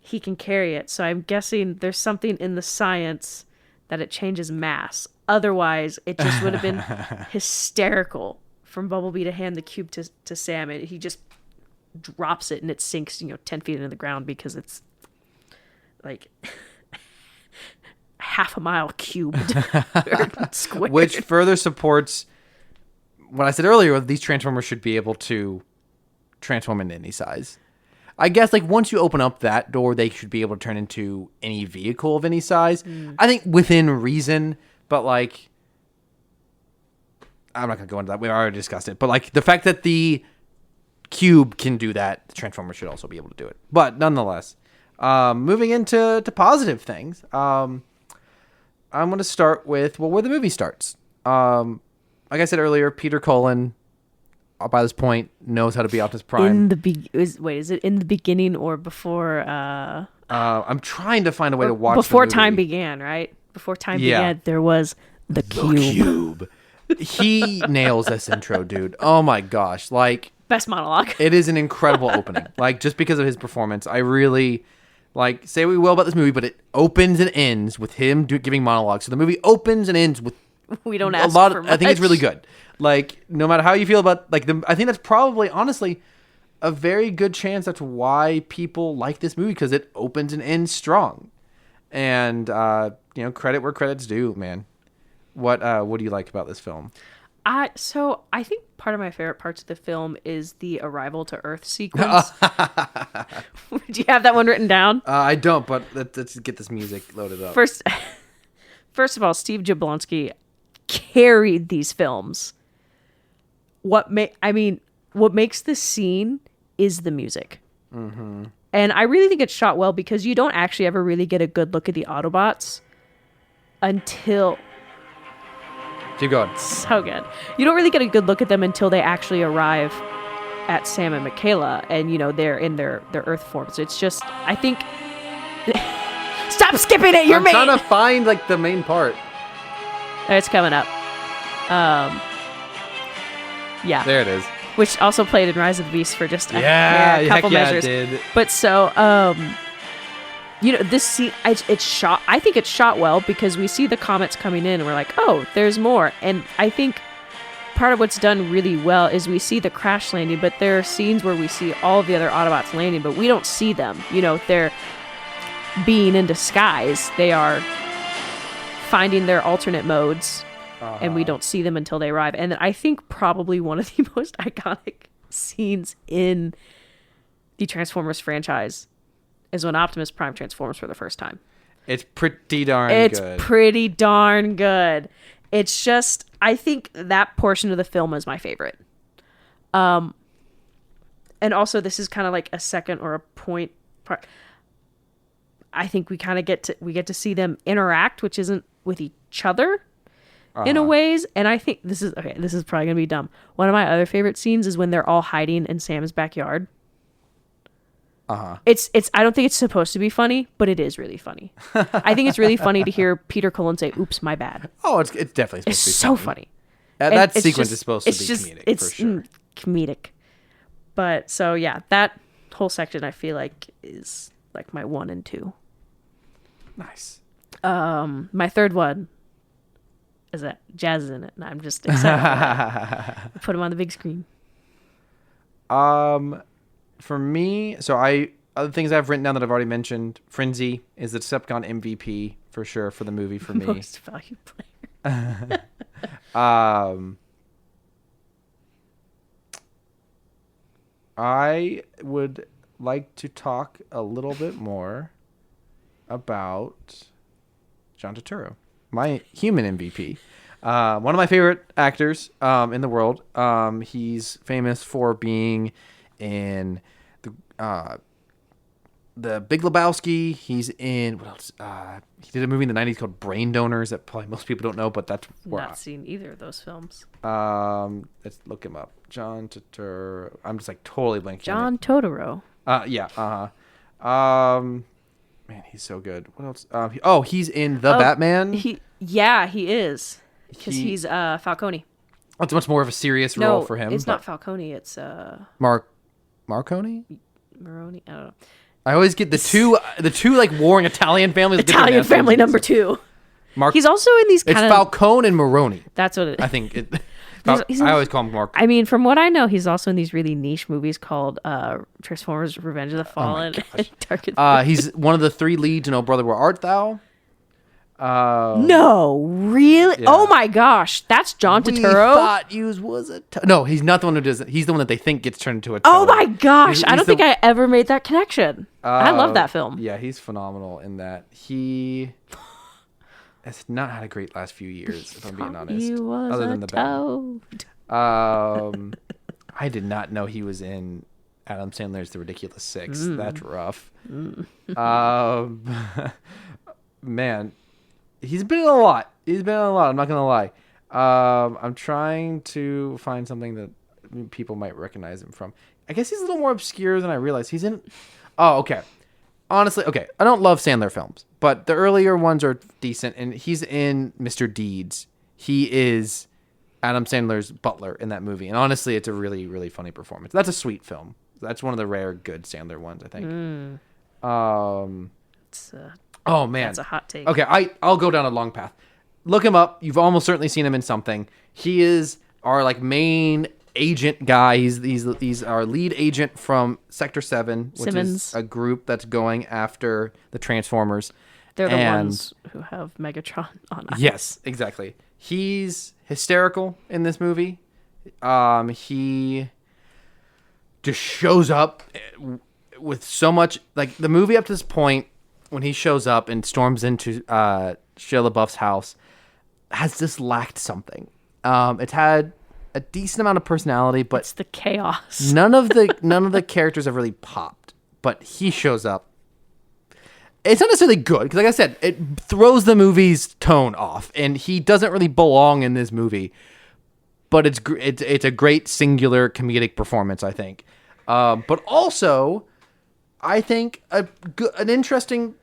he can carry it. So I'm guessing there's something in the science that it changes mass. Otherwise, it just would have been hysterical from Bumblebee to hand the cube to Sam. He just drops it and it sinks, 10 feet into the ground because it's like half a mile cubed or squared. Which further supports what I said earlier. These Transformers should be able to transform into any size. I guess once you open up that door, they should be able to turn into any vehicle of any size. I think within reason, but I'm not going to go into that. We already discussed it. But the fact that the cube can do that, the Transformers should also be able to do it. But nonetheless, moving into positive things, I'm going to start with where the movie starts. Like I said earlier, Peter Cullen, by this point, knows how to be Optimus Prime. Is it in the beginning or before? I'm trying to find a way to watch before the movie. time began, right? Before time began, there was the cube. He nails this intro, dude. Oh my gosh. Best monologue. It is an incredible opening. Just because of his performance, I really say what we will about this movie, but it opens and ends with him giving monologues. So the movie opens and ends with we don't ask for much. I think it's really good. No matter how you feel about I think that's probably honestly a very good chance that's why people like this movie, because it opens and ends strong. And credit where credit's due, man. What do you like about this film? So I think part of my favorite parts of the film is the arrival to Earth sequence. Do you have that one written down? I don't, but let's get this music loaded up. First of all, Steve Jablonsky carried these films. What makes this scene is the music. Mm-hmm. And I really think it's shot well because you don't actually ever really get a good look at the Autobots until... Keep going. So good. You don't really get a good look at them until they actually arrive at Sam and Michaela, and they're in their Earth forms. It's just, I think... Stop skipping it! I'm trying to find the main part. It's coming up. Yeah. There it is. Which also played in Rise of the Beast for just a couple measures. It did. But so, this scene, it's shot. I think it's shot well because we see the comets coming in, and we're like, oh, there's more. And I think part of what's done really well is we see the crash landing, but there are scenes where we see all of the other Autobots landing, but we don't see them. They're being in disguise. They are finding their alternate modes. And we don't see them until they arrive. And I think probably one of the most iconic scenes in the Transformers franchise is when Optimus Prime transforms for the first time. It's pretty darn good. It's pretty darn good. It's just, I think that portion of the film is my favorite. And also, this is kind of like a second or a point part. I think we kind of get to see them interact, which isn't with each other. In a ways, and I think this is probably gonna be dumb. One of my other favorite scenes is when they're all hiding in Sam's backyard. It's I don't think it's supposed to be funny, but it is really funny. I think it's really funny to hear Peter Cullen say, "Oops, my bad." Oh, it's definitely supposed to be so funny. That sequence is supposed to be comedic for sure. Comedic. But so yeah, that whole section I feel like is my 1 and 2. Nice. My third one is that Jazz is in it, and I'm just excited for that. Put him on the big screen. For me, other things I've written down that I've already mentioned. Frenzy is the Decepticon MVP for sure for the movie for me. Most valued player. I would like to talk a little bit more about John Turturro, my human MVP. One of my favorite actors in the world. He's famous for being in the Big Lebowski. He's in what else? He did a movie in the '90s called Brain Donors that probably most people don't know, but that's where Not seen either of those films. Let's look him up. John Turturro. I'm just like totally blanking. John Totoro. Yeah. Man, he's so good. What else? He's in The Batman. He is. Because he's Falcone. It's much more of a serious role for him. It's not Falcone. It's Marconi. Maroni. I don't know. I always get the two like warring Italian families. Italian family number 2. He's also in these kind of... It's Falcone and Maroni. That's what it is. I think it... I always call him Mark. I mean, from what I know, he's also in these really niche movies called Transformers: Revenge of the Fallen. He's one of the 3 leads in Oh Brother, Where Art Thou? No, really? Yeah. Oh my gosh, that's John Turturro. We thought Hughes was a no. He's not the one who does it. He's the one that they think gets turned into a toad. Oh my gosh, I don't think I ever made that connection. I love that film. Yeah, he's phenomenal in that. He has not had a great last few years, if I'm being honest. Other than the toad. I did not know he was in Adam Sandler's The Ridiculous Six. That's rough. Man. He's been in a lot. I'm not going to lie. I'm trying to find something that people might recognize him from. I guess he's a little more obscure than I realized. He's in... Oh, okay. Honestly, okay. I don't love Sandler films, but the earlier ones are decent, and he's in Mr. Deeds. He is Adam Sandler's butler in that movie, and honestly, it's a really, really funny performance. That's a sweet film. That's one of the rare good Sandler ones, I think. Oh, man. That's a hot take. Okay, I'll go down a long path. Look him up. You've almost certainly seen him in something. He is our like main agent guy. He's our lead agent from Sector 7, which is a group that's going after the Transformers. They're the ones who have Megatron on ice. Yes, exactly. He's hysterical in this movie. He just shows up with so much... Like, the movie up to this point, when he shows up and storms into Shia LaBeouf's house, has just lacked something. It's had a decent amount of personality, but it's the chaos. none of the characters have really popped. But he shows up. It's not necessarily good because, like I said, it throws the movie's tone off, and he doesn't really belong in this movie. But it's a great singular comedic performance, I think. But also, I think an interesting,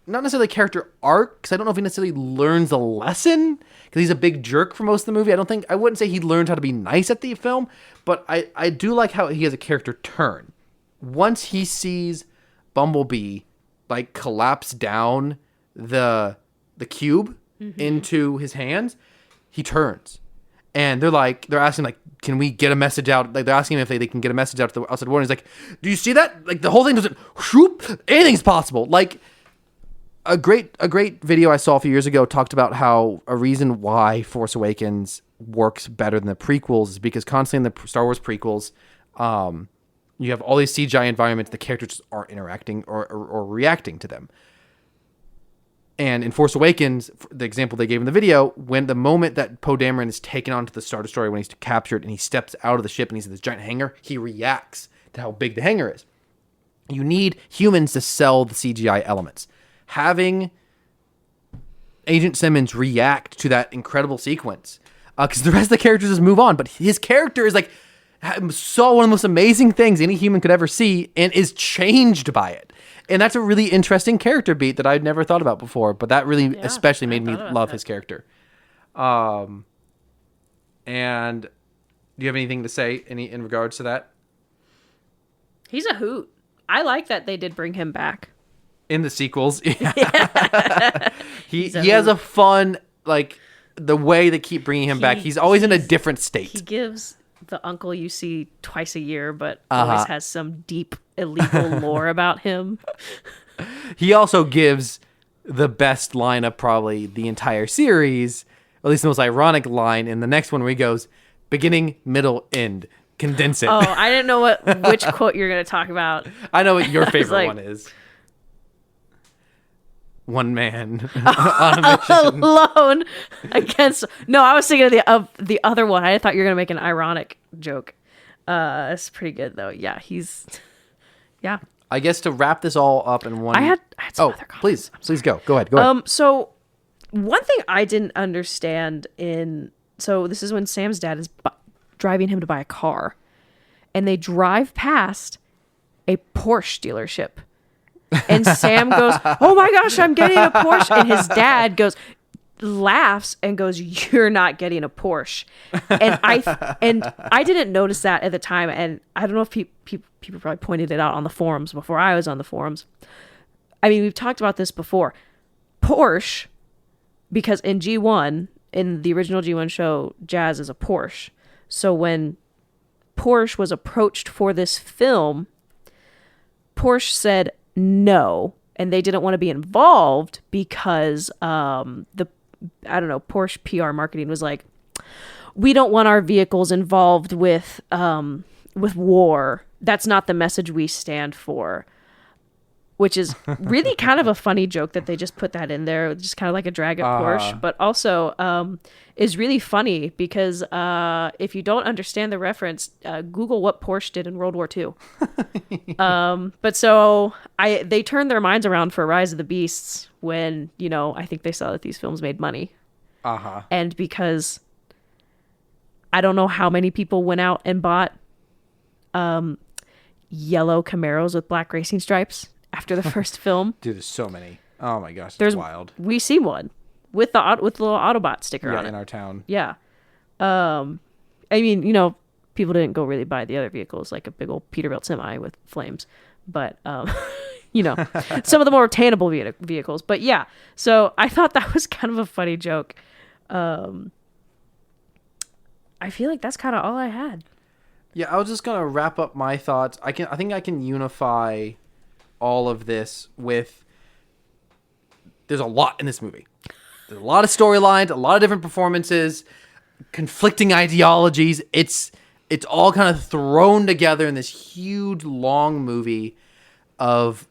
not necessarily character arc, because I don't know if he necessarily learns a lesson, because he's a big jerk for most of the movie. I wouldn't say he learns how to be nice at the film, but I do like how he has a character turn. Once he sees Bumblebee like collapse down the cube into his hands, he turns. And they're asking, like, can we get a message out? Like, they're asking him if they can get a message out to the outside world. And he's like, do you see that? Like, the whole thing doesn't, whoop, anything's possible. Like, a great video I saw a few years ago talked about how a reason why Force Awakens works better than the prequels is because constantly in the Star Wars prequels, you have all these CGI environments, the characters just aren't interacting or reacting to them. And in Force Awakens, the example they gave in the video, when the moment that Poe Dameron is taken onto the Star Destroyer, when he's captured and he steps out of the ship and he's in this giant hangar, he reacts to how big the hangar is. You need humans to sell the CGI elements. Having Agent Simmons react to that incredible sequence, because the rest of the characters just move on, but his character is like, saw one of the most amazing things any human could ever see and is changed by it. And that's a really interesting character beat that I'd never thought about before, but that really especially made me love his character. And do you have anything to say in regards to that? He's a hoot. I like that they did bring him back. In the sequels. Yeah. He has a fun, like, the way they keep bringing him back. He's always in a different state. He gives the uncle you see twice a year, but always has some deep illegal lore about him. He also gives the best line of probably the entire series, at least the most ironic line in the next one where he goes, beginning, middle, end. condense it. Oh, I didn't know which quote you're going to talk about. I know what your favorite like- one is. One man on a mission. Alone against. No, I was thinking of the other one. I thought you were going to make an ironic joke. It's pretty good, though. Yeah, yeah. I guess to wrap this all up in one. I had some other comments. Please go. Go ahead. So one thing I didn't understand so this is when Sam's dad is driving him to buy a car, and they drive past a Porsche dealership, and Sam goes, "Oh my gosh, I'm getting a Porsche," and his dad laughs and goes, "You're not getting a Porsche," and I didn't notice that at the time, and I don't know if people probably pointed it out on the forums before I was on the forums. I mean, we've talked about this before. Porsche, because in G1, in the original G1 show, Jazz is a Porsche. So when Porsche was approached for this film, Porsche said no, and they didn't want to be involved because Porsche PR marketing was like, we don't want our vehicles involved with war. That's not the message we stand for. Which is really kind of a funny joke that they just put that in there, just kind of like a drag at Porsche, but also is really funny because if you don't understand the reference, Google what Porsche did in World War II. But so they turned their minds around for Rise of the Beasts when, I think they saw that these films made money. And because I don't know how many people went out and bought yellow Camaros with black racing stripes after the first film. Dude, there's so many. Oh my gosh, it's wild. We see one with the little Autobot sticker on it in our town. Yeah. I mean, people didn't go really buy the other vehicles, like a big old Peterbilt semi with flames, but some of the more attainable vehicles. But yeah, so I thought that was kind of a funny joke. I feel like that's kind of all I had. Yeah, I was just gonna wrap up my thoughts. I think I can unify all of this with, there's a lot in this movie. There's a lot of storylines, a lot of different performances, conflicting ideologies. It's all kind of thrown together in this huge long movie of,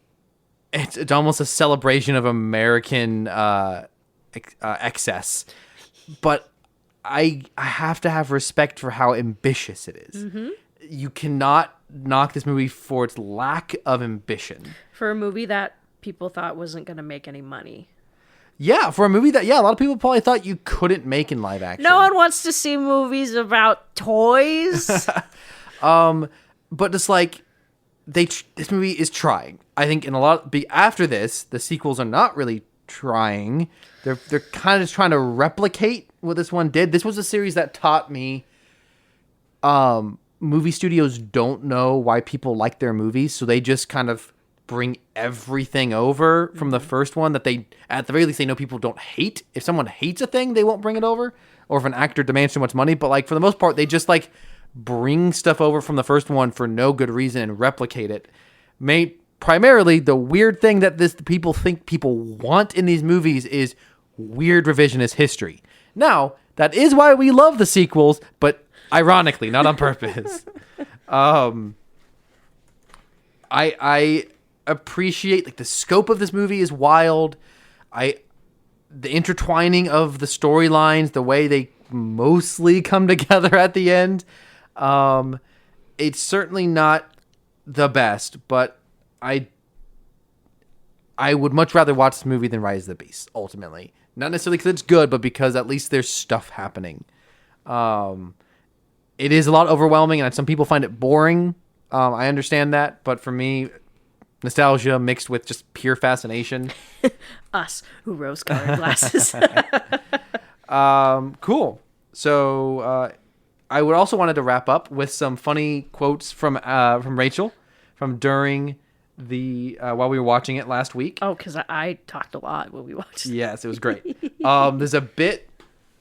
it's almost a celebration of American excess. But I have to have respect for how ambitious it is. Mm-hmm. You cannot knock this movie for its lack of ambition. For a movie that people thought wasn't going to make any money. Yeah, for a movie that, a lot of people probably thought you couldn't make in live action. No one wants to see movies about toys. But just like, this movie is trying. I think after this, the sequels are not really trying. They're kind of just trying to replicate what this one did. This was a series that taught me movie studios don't know why people like their movies, so they just kind of bring everything over from the first one that they, at the very least, they know people don't hate. If someone hates a thing, they won't bring it over, or if an actor demands too much money. But like, for the most part, they just like bring stuff over from the first one for no good reason and replicate it. Primarily, the weird thing that people think people want in these movies is weird revisionist history. Now, that is why we love the sequels, but ironically, not on purpose. I appreciate, like, the scope of this movie is wild. The intertwining of the storylines, the way they mostly come together at the end. It's certainly not the best, but I would much rather watch this movie than Rise of the Beast, ultimately. Not necessarily because it's good, but because at least there's stuff happening. It is a lot overwhelming, and some people find it boring. I understand that, but for me, nostalgia mixed with just pure fascination. Us, who rose-colored glasses. Cool. So I would also wanted to wrap up with some funny quotes from Rachel from during the while we were watching it last week. Oh, because I talked a lot when we watched it. Yes, it was great. There's a bit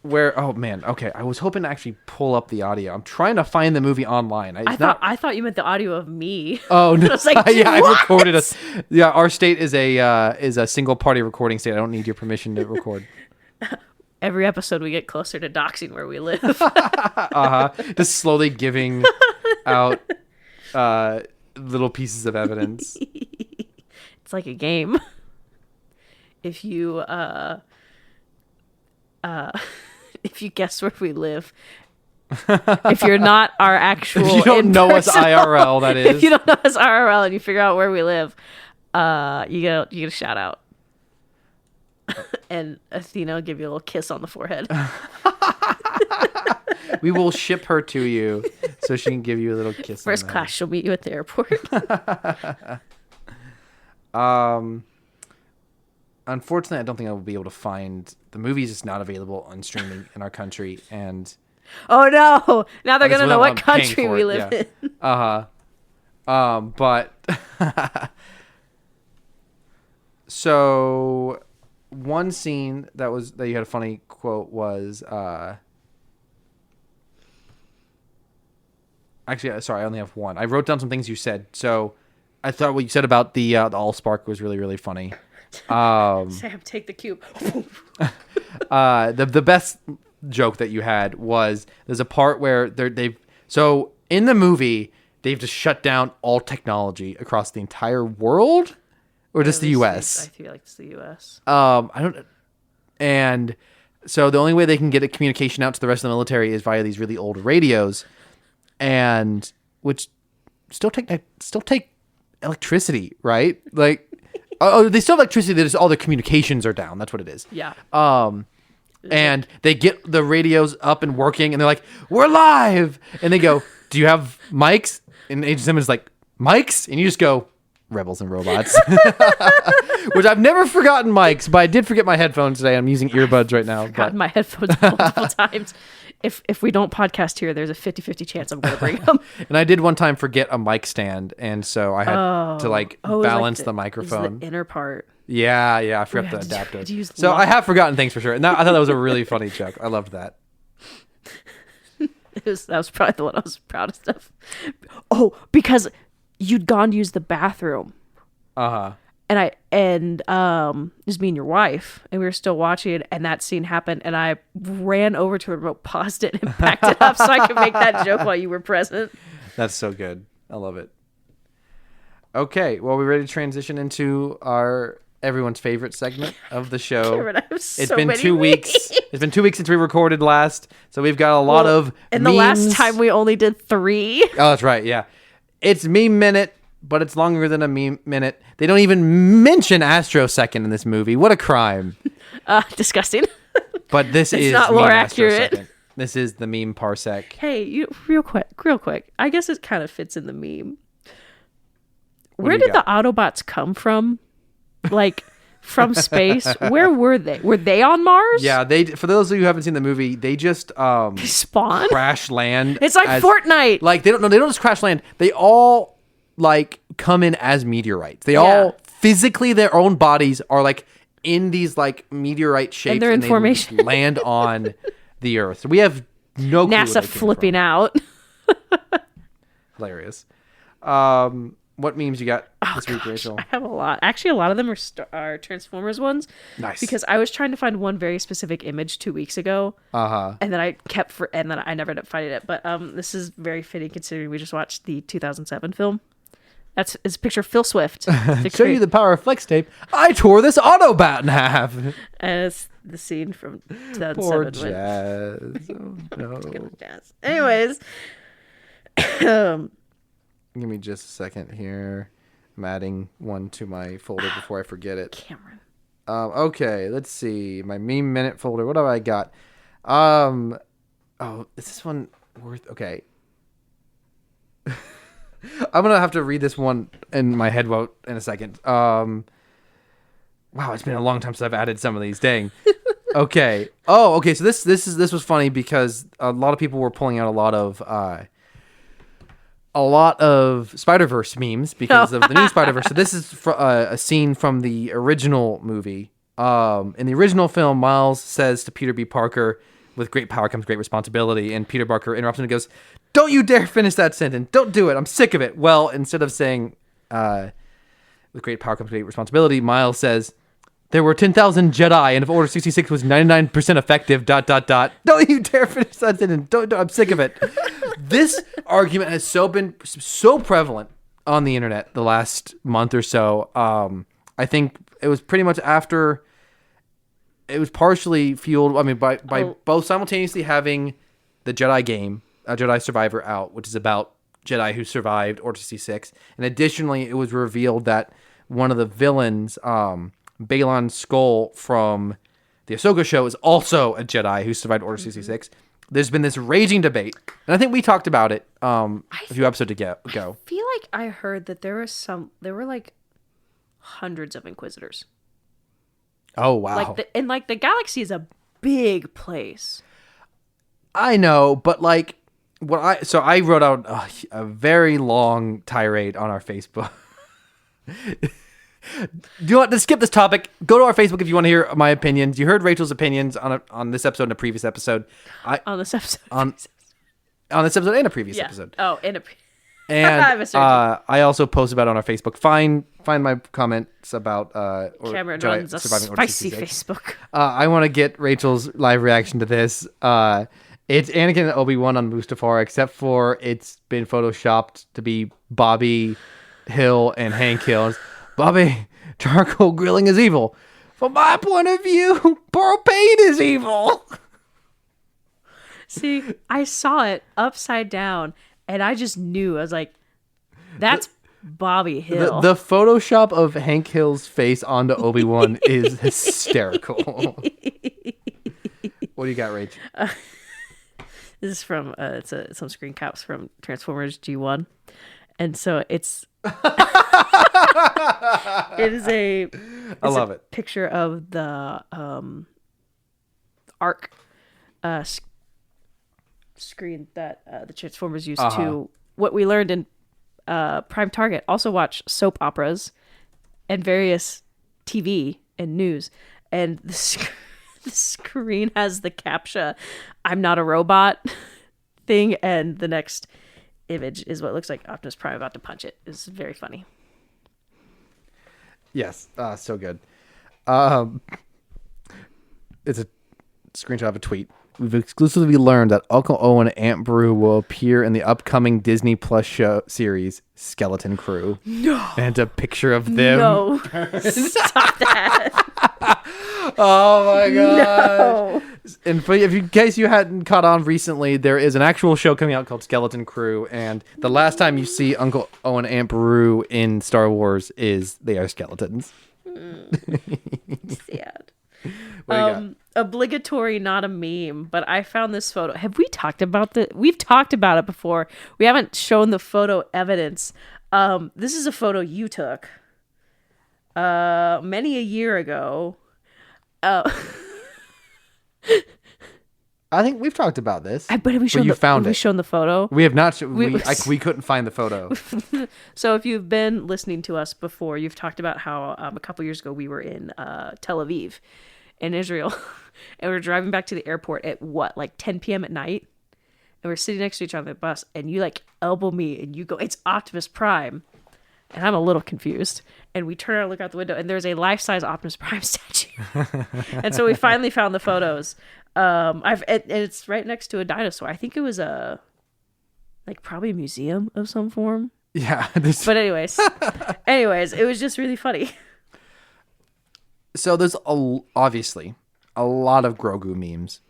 where, oh man, okay, I was hoping to actually pull up the audio. I'm trying to find the movie online. I thought you meant the audio of me. Oh no! I was like, yeah, what? I recorded us. Yeah, our state is a single party recording state. I don't need your permission to record. Every episode we get closer to doxing where we live. Just slowly giving out little pieces of evidence. It's like a game. If you if you guess where we live, if you're not our actual, If you don't know us IRL, that is. If you don't know us IRL and you figure out where we live, you get a shout out. And Athena will give you a little kiss on the forehead. We will ship her to you so she can give you a little kiss. First class, she'll meet you at the airport. Unfortunately, I don't think I will be able to find the movie. Is just not available on streaming in our country, and oh no! Now they're gonna know what I'm paying country for we it, live yeah. in. But so one scene that you had a funny quote was actually, sorry, I only have one. I wrote down some things you said. So I thought what you said about the Allspark was really, really funny. Sam, take the cube. The best joke that you had was there's a part where so in the movie they've just shut down all technology across the entire world, or just the U.S. I feel like it's the U.S. I don't. And so the only way they can get a communication out to the rest of the military is via these really old radios, and which still take electricity, right? Like, they still have electricity. They just all the communications are down. That's what it is. Yeah. And they get the radios up and working, and they're like, "We're live!" And they go, "Do you have mics?" And Agent Simmons is like, "Mics?" And you just go, "Rebels and robots," which I've never forgotten mics, but I did forget my headphones today. I'm using earbuds right now. I've gotten my headphones multiple times. If we don't podcast here, there's a 50-50 chance I'm going to bring them. And I did one time forget a mic stand, and so I had to balance the microphone. The inner part. Yeah, I forgot the adapter. So I have forgotten things for sure. And I thought that was a really funny joke. I loved that. That was probably the one I was proudest of. Oh, because you'd gone to use the bathroom. Uh-huh. And it was me and your wife, and we were still watching it, and that scene happened, and I ran over to the remote, paused it, and backed it up so I could make that joke while you were present. That's so good. I love it. Okay, well, we're ready to transition into everyone's favorite segment of the show. Cameron, It's been 2 weeks. It's been 2 weeks since we recorded last, so we've got a lot of and memes. The last time we only did 3. Oh, that's right, yeah. It's Meme Minute, but it's longer than a meme minute. They don't even mention Astrosecond in this movie. What a crime. Disgusting. But this is not meme more accurate. Astrosecond. This is the meme parsec. Hey, real quick. I guess it kind of fits in the meme. Where did the Autobots come from? Like, from space? Where were they? Were they on Mars? Yeah, for those of you who haven't seen the movie, they just spawn? Crash land. It's like Fortnite. Like, they don't just crash land. They all like come in as meteorites. They all physically, their own bodies are like in these like meteorite shapes, and they're in formation. They land on the Earth. So we have no clue NASA flipping out. Hilarious. What memes you got this week, Rachel? I have a lot. Actually, a lot of them are Transformers ones. Nice. Because I was trying to find one very specific image 2 weeks ago. Uh-huh. And then and then I never ended up finding it. But this is very fitting considering we just watched the 2007 film. It's a picture of Phil Swift. Show you the power of flex tape. I tore this Autobot in half. And it's the scene from 2007. Poor Jazz. Oh, no. Jazz. Anyways. Give me just a second here. I'm adding one to my folder before I forget it. Cameron. Okay, let's see. My meme minute folder. What have I got? Oh, is this one worth... Okay. I'm going to have to read this one in my head in a second. Wow, it's been a long time since I've added some of these. Dang. Okay. Oh, okay. So this was funny because a lot of people were pulling out a lot of Spider-Verse memes because of the new Spider-Verse. So this is a scene from the original movie. In the original film, Miles says to Peter B. Parker, "With great power comes great responsibility," and Peter Parker interrupts him and goes, "Don't you dare finish that sentence. Don't do it. I'm sick of it." Well, instead of saying, "With great power comes great responsibility," Miles says, "There were 10,000 Jedi, and if Order 66 was 99% effective, ... Don't you dare finish that sentence. Don't, I'm sick of it." This argument has been so prevalent on the internet the last month or so. I think it was pretty much after. It was partially fueled. I mean, by both simultaneously having the Jedi game, Jedi Survivor, out, which is about Jedi who survived Order 66, and additionally, it was revealed that one of the villains, Balon Skull from the Ahsoka show, is also a Jedi who survived Order 66. There's been this raging debate, and I think we talked about it a few episodes ago. I feel like I heard that there were like hundreds of Inquisitors. Oh wow! Like the galaxy is a big place. I know, but like I wrote out a very long tirade on our Facebook. Do you want to skip this topic? Go to our Facebook if you want to hear my opinions. You heard Rachel's opinions on this episode and a previous episode. On this episode and a previous episode. Oh, in a. And I also posted about it on our Facebook. Find my comments about Cameron runs a spicy Facebook. I want to get Rachel's live reaction to this. It's Anakin and Obi-Wan on Mustafar, except for it's been photoshopped to be Bobby Hill and Hank Hill. Bobby, charcoal grilling is evil. From my point of view, propane is evil. See, I saw it upside down, and I just knew. I was like, that's Bobby Hill. The Photoshop of Hank Hill's face onto Obi-Wan is hysterical. What do you got, Rach? This is from some screen caps from Transformers G1, and so it's I love it. Picture of the arc screen that the Transformers used to. What we learned in Prime Target. Also watch soap operas and various TV and news, and the screen has the CAPTCHA "I'm not a robot" thing, and the next image is what looks like Optimus Prime about to punch it. It's very funny. Yes, so good. It's a screenshot of a tweet. We've exclusively learned that Uncle Owen and Aunt Beru will appear in the upcoming Disney Plus show series Skeleton Crew. No. And a picture of them. No. Stop that. Oh my god. No. And in case you hadn't caught on recently, there is an actual show coming out called Skeleton Crew, and the last time you see Uncle Owen and Aunt Beru in Star Wars is they are skeletons. Sad. Obligatory, not a meme, but I found this photo. Have we talked about the? We've talked about it before. We haven't shown the photo evidence. This is a photo you took many a year ago. I think we've talked about this. But have we shown shown the photo? We have not. We couldn't find the photo. So if you've been listening to us before, you've talked about how a couple years ago we were in Tel Aviv in Israel, and we were driving back to the airport at like 10 p.m. at night, and we're sitting next to each other on the bus, and you like elbow me, and you go, "It's Optimus Prime," and I'm a little confused, and we turn around and look out the window, and there's a life-size Optimus Prime statue. And so we finally found the photos. And it's right next to a dinosaur. I think it was probably a museum of some form. Yeah. But anyways, it was just really funny. So there's obviously a lot of Grogu memes,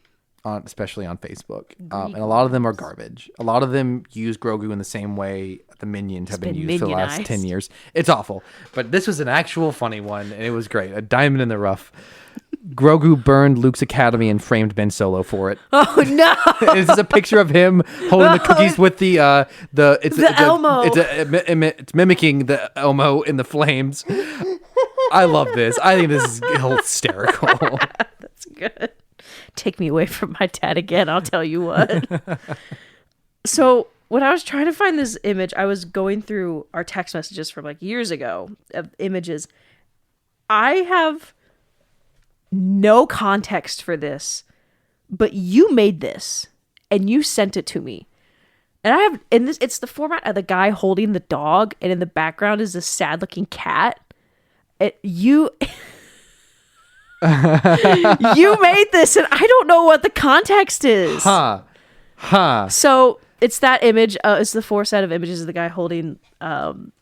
especially on Facebook, and a lot of them are garbage. A lot of them use Grogu in the same way the Minions have been used for the last 10 years. It's awful. But this was an actual funny one, and it was great. A diamond in the rough. Grogu burned Luke's academy and framed Ben Solo for it. Oh no! This is a picture of him holding the cookies with the Elmo. It's mimicking the Elmo in the flames. I love this. I think this is hysterical. That's good. Take me away from my dad again, I'll tell you what. So when I was trying to find this image, I was going through our text messages from like years ago of images. I have no context for this, but you made this and you sent it to me. And it's the format of the guy holding the dog, and in the background is a sad looking cat. You made this, and I don't know what the context is. Huh. So It's that image. It's the 4 set of images of the guy holding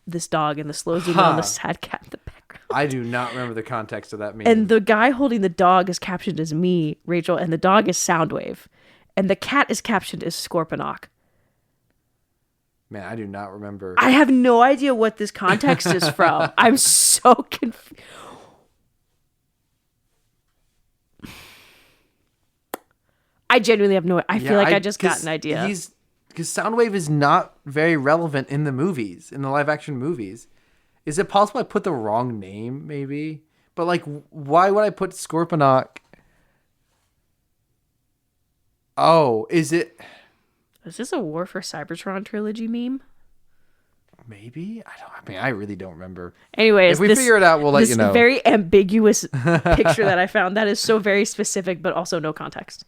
this dog and the slow zoom in on the sad cat in the background. I do not remember the context of that meme. And the guy holding the dog is captioned as me, Rachel, and the dog is Soundwave. And the cat is captioned as Scorponok. Man, I do not remember. I have no idea what this context is from. I'm so confused. I genuinely have no. I feel like I just got an idea. Because Soundwave is not very relevant in the movies, in the live action movies. Is it possible I put the wrong name, maybe? But like, why would I put Scorponok? Oh, is it? Is this a War for Cybertron trilogy meme? Maybe. I really don't remember. Anyways, if we figure it out, we'll let you know. This very ambiguous picture that I found that is so very specific, but also no context.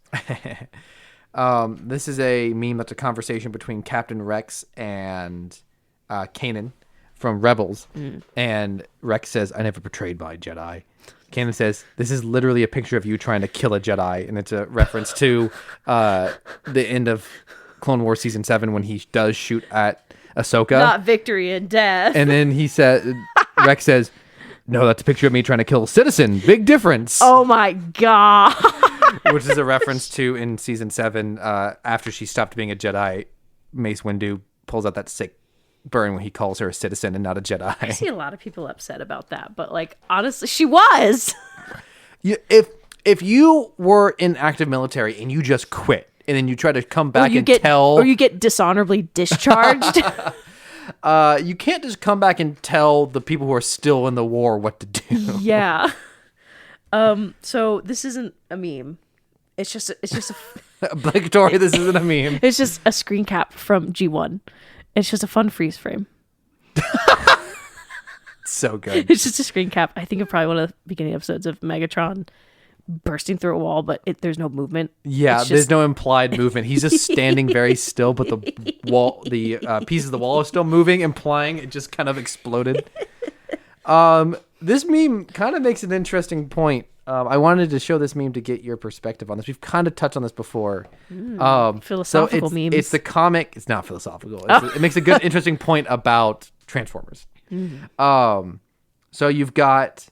This is a meme that's a conversation between Captain Rex and Kanan from Rebels. And Rex says, "I never betrayed my Jedi." Kanan says, "This is literally a picture of you trying to kill a Jedi." And it's a reference to the end of Clone Wars Season 7 when he does shoot at Ahsoka. Not victory and death. And then he said, Rex says, "No, that's a picture of me trying to kill a citizen. Big difference." Oh my God. Which is a reference to in Season 7, after she stopped being a Jedi, Mace Windu pulls out that sick burn when he calls her a citizen and not a Jedi. I see a lot of people upset about that, but like, honestly, she was. If you were in active military and you just quit, and then you try to come back or you get dishonorably discharged. You can't just come back and tell the people who are still in the war what to do. Yeah. So this isn't a meme. It's just Victoria, this isn't a meme. It's just a screen cap from G1. It's just a fun freeze frame. So good. It's just a screen cap. I think of probably one of the beginning episodes of Megatron bursting through a wall, but there's no movement. Yeah, there's no implied movement. He's just standing very still, but the pieces of the wall are still moving, implying it just kind of exploded. This meme kind of makes an interesting point. I wanted to show this meme to get your perspective on this. We've kind of touched on this before. Philosophical memes. It's the comic. It's not philosophical. It makes a good, interesting point about Transformers. So you've got,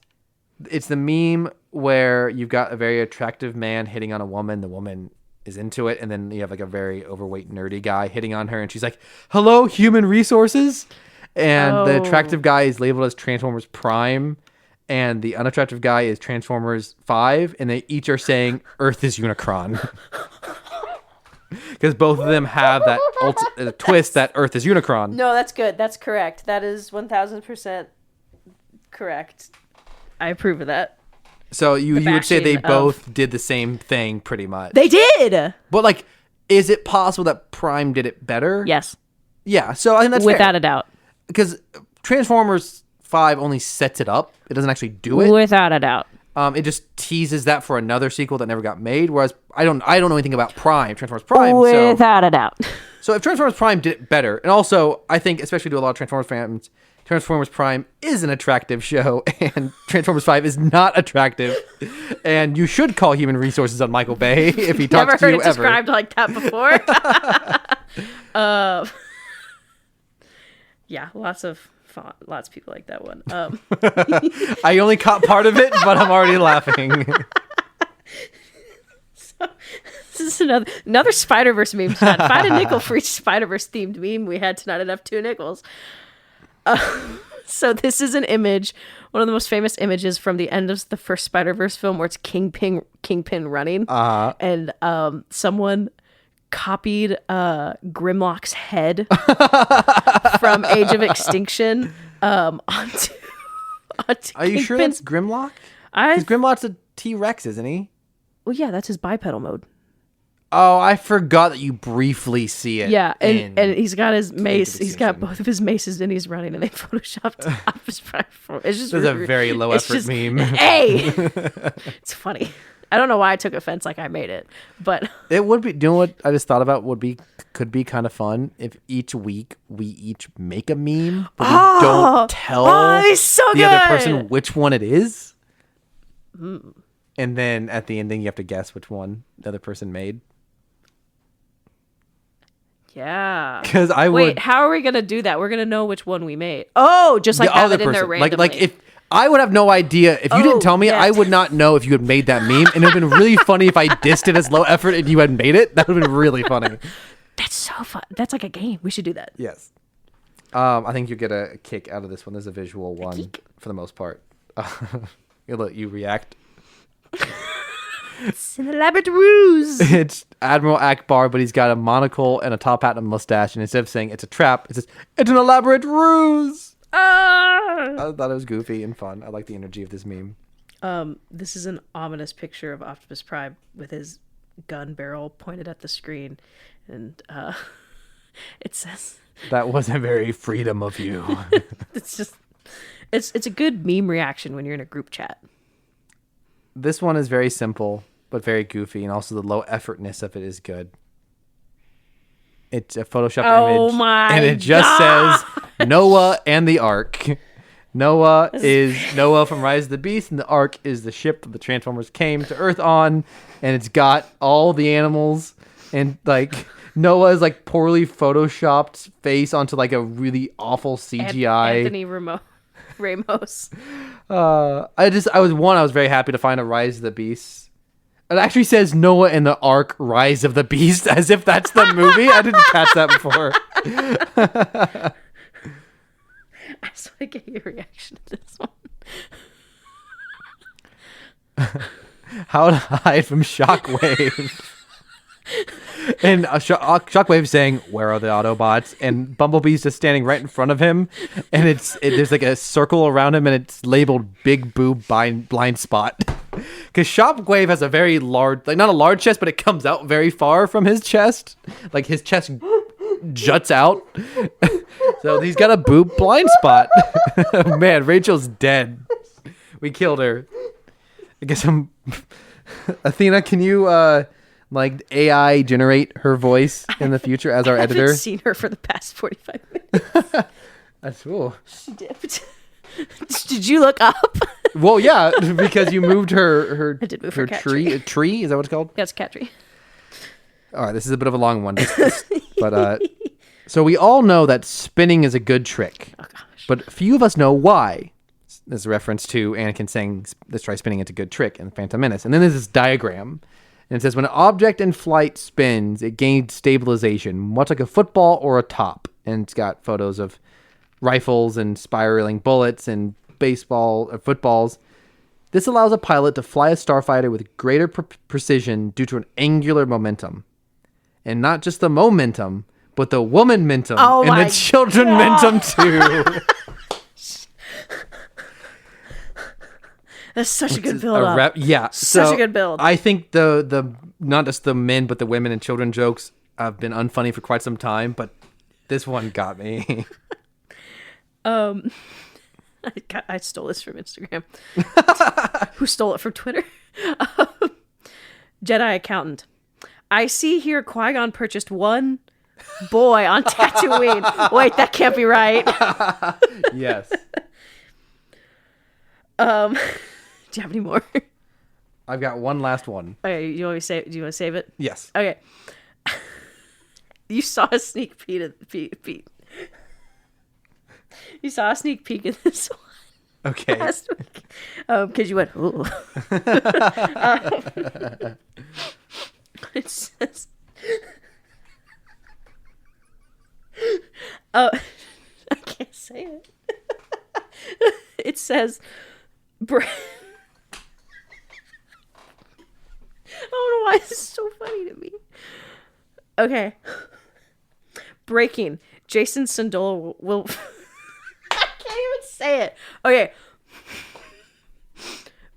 it's the meme where you've got a very attractive man hitting on a woman. The woman is into it. And then you have like a very overweight, nerdy guy hitting on her. And she's like, "Hello, human resources." And the attractive guy is labeled as Transformers Prime. And the unattractive guy is Transformers 5. And they each are saying, "Earth is Unicron." Because both of them have that twist that Earth is Unicron. No, that's good. That's correct. That is 1000% correct. I approve of that. So you would say they both did the same thing pretty much. They did! But like, is it possible that Prime did it better? Yes. Yeah, so I think that's without fair. a doubt. Because Transformers 5 only sets it up. It doesn't actually do it. Without a doubt. It just teases that for another sequel that never got made. Whereas I don't know anything about Transformers Prime. Without a doubt. So if Transformers Prime did it better, and also I think especially to a lot of Transformers fans, Transformers Prime is an attractive show, and Transformers 5 is not attractive. And you should call Human Resources on Michael Bay if he talks to you ever. Never heard it described like that before. Yeah, lots of people like that one. I only caught part of it, but I'm already laughing. So, this is another Spider-Verse meme tonight. Find a nickel for each Spider-Verse themed meme we had tonight. Enough 2 nickels. So this is an image, one of the most famous images from the end of the first Spider-Verse film, where it's Kingpin running, and someone copied Grimlock's head from Age of Extinction onto Are you sure that's Grimlock? Because Grimlock's a T-Rex, isn't he? Well, yeah, that's his bipedal mode. Oh, I forgot that you briefly see it. Yeah, and he's got his mace. He's got both of his maces, and he's running, and they photoshopped off his platform. It's just a very low effort meme. Hey, it's funny. I don't know why I took offense like I made it, but it would be. You know what I just thought about could be kind of fun if each week we each make a meme, but we don't tell the other person which one it is. And then at the ending, you have to guess which one the other person made. Yeah. Because I Wait, would. how are we gonna do that? We're gonna know which one we made. Oh, just like The have other it in there person. randomly. Like if I would have no idea if you didn't tell me, yeah. I would not know if you had made that meme, and it would have been really funny if I dissed it as low effort and you had made it. That would have been really funny. That's so fun. That's like a game. We should do that. Yes. I think you get a kick out of this one. There's a visual one for the most part. You let you react. It's an elaborate ruse. It's Admiral Akbar, but he's got a monocle and a top hat and a mustache, and instead of saying it's a trap, it says it's an elaborate ruse. I thought it was goofy and fun. I like the energy of this meme. This is an ominous picture of Optimus Prime with his gun barrel pointed at the screen, and it says that wasn't very freedom of you. it's just it's a good meme reaction when you're in a group chat. This one is very simple but very goofy, and also the low effortness of it is good. It's a Photoshop image, and it just says Noah and the Ark. Noah is Noah from Rise of the Beast, and the Ark is the ship that the Transformers came to Earth on, and it's got all the animals, and like Noah is like poorly photoshopped face onto like a really awful CGI. Anthony Ramos. I was very happy to find a Rise of the Beast. It actually says Noah and the Ark Rise of the Beast, as if that's the movie. I didn't catch that before. I just want to get your reaction to this one. How to hide from Shockwave. And Shockwave saying, "Where are the Autobots?" And Bumblebee's just standing right in front of him, and there's like a circle around him, and it's labeled "Big Boob Blind Spot." Because Shockwave has a very large, like not a large chest, but it comes out very far from his chest. Like his chest juts out. So he's got a boob blind spot. Man, Rachel's dead. We killed her. I guess Athena, can you like AI generate her voice in the future as our editor? I haven't seen her for the past 45 minutes. That's cool. She dipped. Did you look up? Well, yeah, because you moved her I did move her cat tree. A tree? Is that what it's called? Yeah, it's a cat tree. All right, this is a bit of a long one. But so we all know that spinning is a good trick. Oh, gosh. But few of us know why. There's a reference to Anakin saying, "Let's try spinning. It's a good trick," in Phantom Menace. And then there's this diagram. And it says, when an object in flight spins, it gains stabilization, much like a football or a top. And it's got photos of rifles and spiraling bullets and footballs. This allows a pilot to fly a starfighter with greater precision due to an angular momentum. And not just the momentum, but the woman momentum and the children momentum too. That's such a good build up. Yeah. Such a good build. I think the not just the men, but the women and children jokes have been unfunny for quite some time, but this one got me. I stole this from Instagram. Who stole it from Twitter? Jedi accountant. I see here Qui-Gon purchased one boy on Tatooine. Wait, that can't be right. Yes. Do you have any more? I've got one last one. Okay, do you want to save it? Yes. Okay. You saw a sneak peek. You saw a sneak peek in this one. Okay. Last week. Because you went, ooh. It says, I can't say it. It says, I don't know why this is so funny to me. Okay. Breaking. Jason Sindola will... I can't even say it. Okay.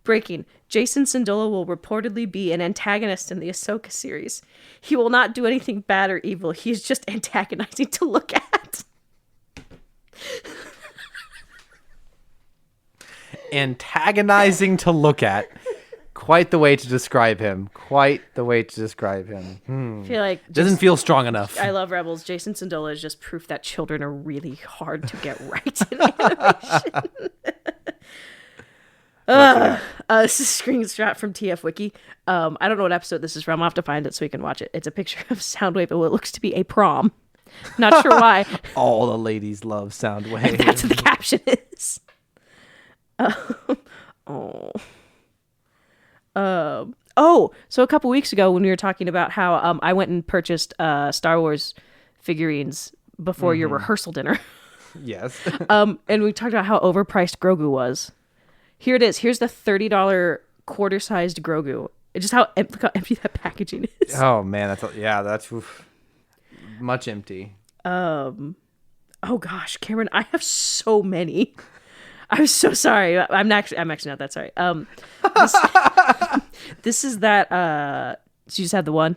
Breaking. Jason Sindola will reportedly be an antagonist in the Ahsoka series. He will not do anything bad or evil. He is just antagonizing to look at. Antagonizing to look at. Quite the way to describe him. I feel like... Doesn't feel strong enough. I love Rebels. Jason Sindola is just proof that children are really hard to get right in animation. This is a screenshot from TF Wiki. I don't know what episode this is from. I'll have to find it so we can watch it. It's a picture of Soundwave and what looks to be a prom. Not sure why. All the ladies love Soundwave. That's what the caption is. Oh. So a couple weeks ago when we were talking about how I went and purchased Star Wars figurines before your rehearsal dinner. Yes. And we talked about how overpriced Grogu was. Here it is. Here's the $30 quarter-sized Grogu. It's just look how empty that packaging is. Oh man, that's oof. Much empty. Oh gosh, Cameron, I have so many. I'm so sorry. I'm actually not that sorry. This is that. So you just had the one.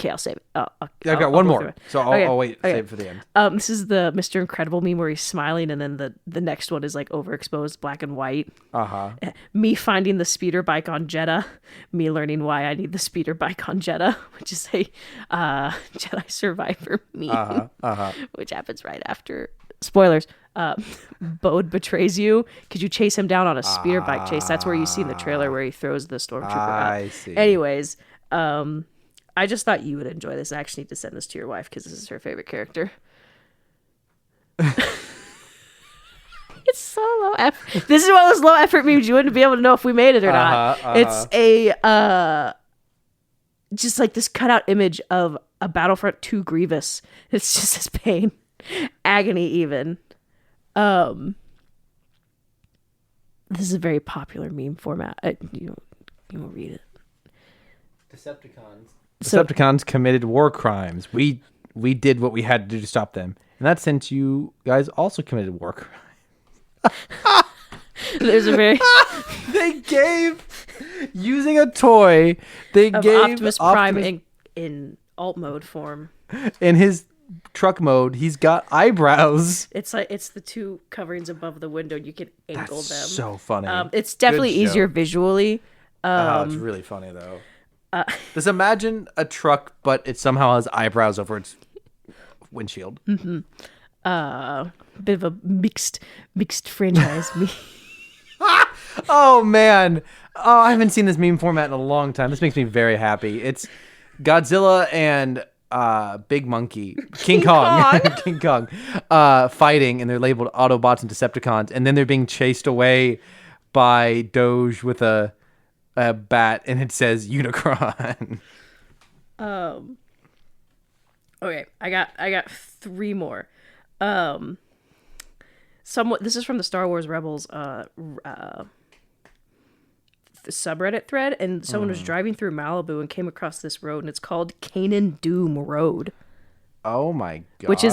Okay, I'll save it. I've got one more, so I'll wait. Okay. Save it for the end. This is the Mr. Incredible meme where he's smiling, and then the next one is like overexposed, black and white. Me finding the speeder bike on Jeddah. Me learning why I need the speeder bike on Jeddah, which is a Jedi Survivor meme, which happens right after. Spoilers. Bode betrays you. Could you chase him down on a speeder bike chase? That's where you see in the trailer where he throws the stormtrooper out. I see. Anyways, I just thought you would enjoy this. I actually need to send this to your wife because this is her favorite character. It's so low effort. This is one of those low effort memes you wouldn't be able to know if we made it or not. It's a just like this cutout image of a Battlefront 2 Grievous. It's just this pain, agony even. This is a very popular meme format. You won't read it. Decepticons committed war crimes. We did what we had to do to stop them. In that sense, you guys also committed war crimes. There's a very... They gave... Using a toy, they gave... Optimus Prime in alt mode form. In his truck mode, he's got eyebrows. It's like it's the two coverings above the window. You can angle them. So funny. It's definitely easier visually. It's really funny, though. Just imagine a truck, but it somehow has eyebrows over its windshield. Mm-hmm. Bit of a mixed franchise. Oh man, I haven't seen this meme format in a long time. This makes me very happy. It's Godzilla and Big Monkey, King Kong, King Kong, fighting, and they're labeled Autobots and Decepticons, and then they're being chased away by Doge with a bat, and it says Unicron. Okay, I got three more. This is from the Star Wars Rebels subreddit thread, and someone was driving through Malibu and came across this road, and it's called Kanan Doom Road. Oh my god! Which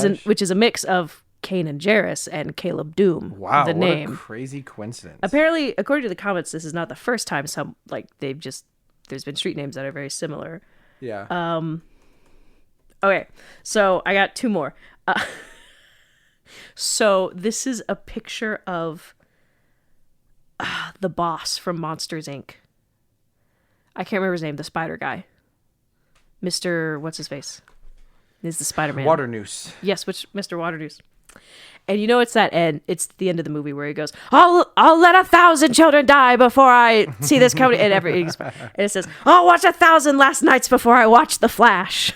is a mix of Kanan Jarrus and Caleb Doom. Wow, the name. What a crazy coincidence. Apparently, according to the comments, this is not the first time there's been street names that are very similar. Yeah. Okay, so I got two more. So this is a picture of the boss from Monsters, Inc. I can't remember his name, the spider guy. Mr. What's his face? He's the Spider-Man. Waternoose. Yes, Mr. Waternoose. And you know it's that end. It's the end of the movie where he goes, I'll let 1,000 children die before I see this coming. And it says, I'll watch 1,000 last nights before I watch The Flash.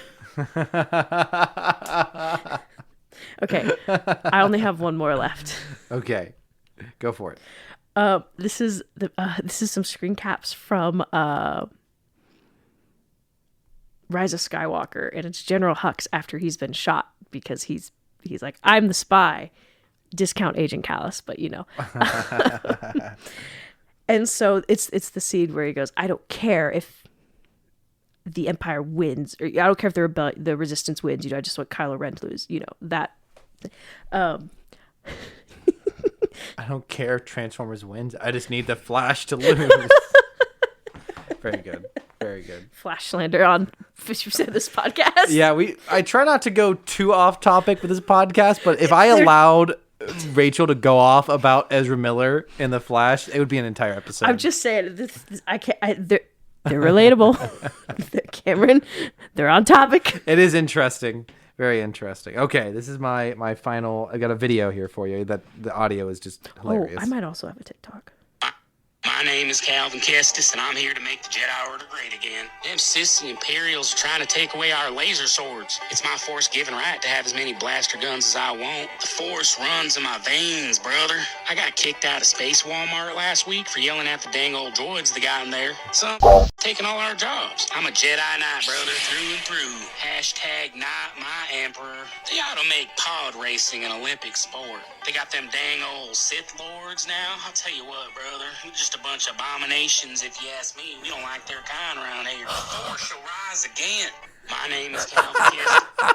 Okay, I only have one more left. Okay, go for it. This is some screen caps from Rise of Skywalker, and it's General Hux after he's been shot because he's like, I'm the spy. Discount Agent Callus, but you know. And so it's the scene where he goes, I don't care if the Empire wins, or I don't care if the Resistance wins. You know, I just want Kylo Ren to lose. You know that. I don't care if Transformers wins. I just need the Flash to lose. Very good. Very good. Flash slander on 50% of this podcast. Yeah, I try not to go too off topic with this podcast, but if I allowed Rachel to go off about Ezra Miller in the Flash, it would be an entire episode. I'm just saying, they're relatable. Cameron, they're on topic. It is interesting. Very interesting. Okay, this is my final. I got a video here for you. That the audio is just hilarious. Oh, I might also have a TikTok. My name is Calvin Kestis, and I'm here to make the Jedi Order great again. Them sissy Imperials are trying to take away our laser swords. It's my Force-given right to have as many blaster guns as I want. The Force runs in my veins, brother. I got kicked out of Space Walmart last week for yelling at the dang old droids that got in there. Some taking all our jobs. I'm a Jedi Knight, brother, through and through. Hashtag not my emperor. They ought to make pod racing an Olympic sport. They got them dang old Sith Lords now. I'll tell you what, brother. You're just a bunch of abominations if you ask me. We don't like their kind around here. The Force shall rise again. My name is Calvin Kestis.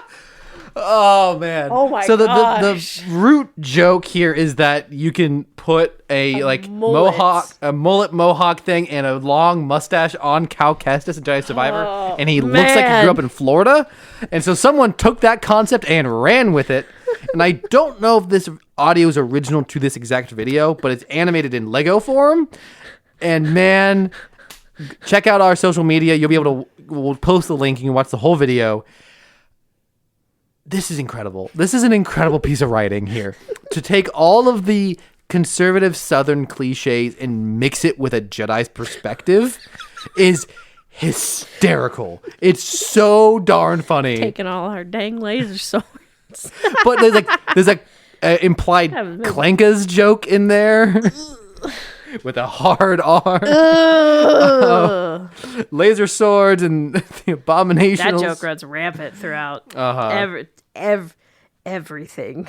Oh man! Oh my so gosh. the root joke here is that you can put a mullet mohawk thing and a long mustache on Cal Kestis, a Jedi Survivor, and he looks like he grew up in Florida. And so someone took that concept and ran with it. And I don't know if this audio is original to this exact video, but it's animated in Lego form. And man, check out our social media. You'll be able to. We'll post the link. You can watch the whole video. This is incredible. This is an incredible piece of writing here. To take all of the conservative Southern cliches and mix it with a Jedi's perspective is hysterical. It's so darn funny. Taking all our dang laser swords. But there's like implied Clanka's joke in there. With a hard R. Laser swords and the abominations. That joke runs rampant throughout everything.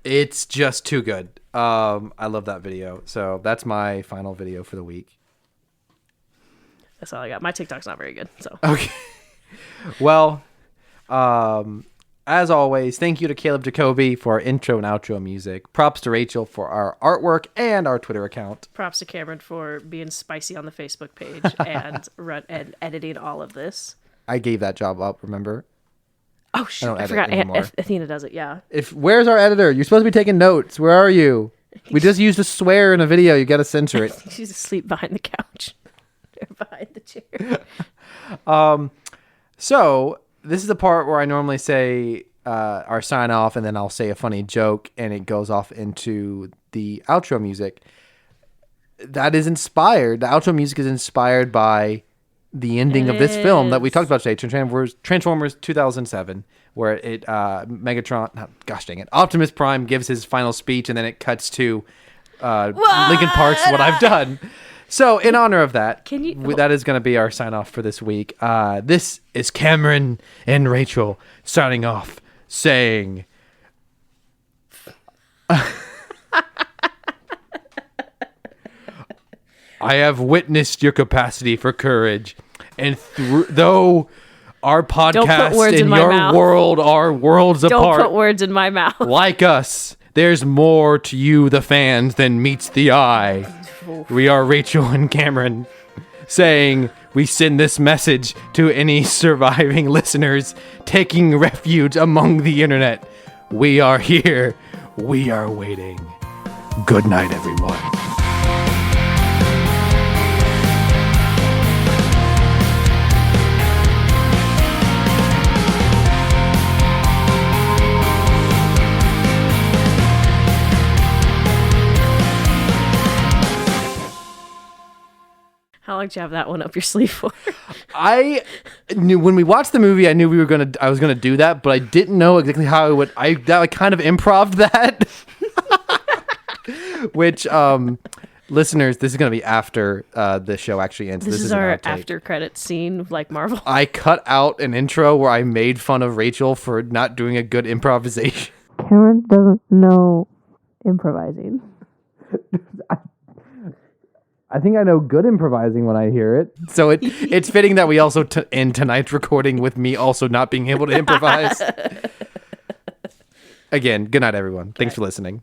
It's just too good. I love that video. So that's my final video for the week. That's all I got. My TikTok's not very good. So okay. Well, as always, thank you to Caleb Jacoby for our intro and outro music. Props to Rachel for our artwork and our Twitter account. Props to Cameron for being spicy on the Facebook page and editing all of this. I gave that job up, remember? Oh, shoot. I forgot. Athena does it, yeah. Where's our editor? You're supposed to be taking notes. Where are you? We just used a swear in a video. You got to censor it. She's asleep behind the couch. Or behind the chair. So this is the part where I normally say our sign off, and then I'll say a funny joke, and it goes off into the outro music. That is inspired. The outro music is inspired by the ending of this film that we talked about today, Transformers 2007, where Optimus Prime gives his final speech, and then it cuts to Linkin Park's What I've Done. So, in honor of that, that is going to be our sign-off for this week. This is Cameron and Rachel signing off, saying... I have witnessed your capacity for courage, and though our podcast and your world are worlds apart... Don't put words in my mouth. Like us, there's more to you, the fans, than meets the eye. We are Rachel and Cameron saying we send this message to any surviving listeners taking refuge among the internet. We are here. We are waiting. Good night, everyone. How long did you have that one up your sleeve for? I knew when we watched the movie, I knew I was gonna do that, but I didn't know exactly how I would. I kind of improv that. Which, listeners, this is gonna be after the show actually ends. This is our after credits scene, like Marvel. I cut out an intro where I made fun of Rachel for not doing a good improvisation. Cameron doesn't know improvising. I think I know good improvising when I hear it. So it's fitting that we also end tonight's recording with me also not being able to improvise. Again, good night, everyone. Thanks for listening.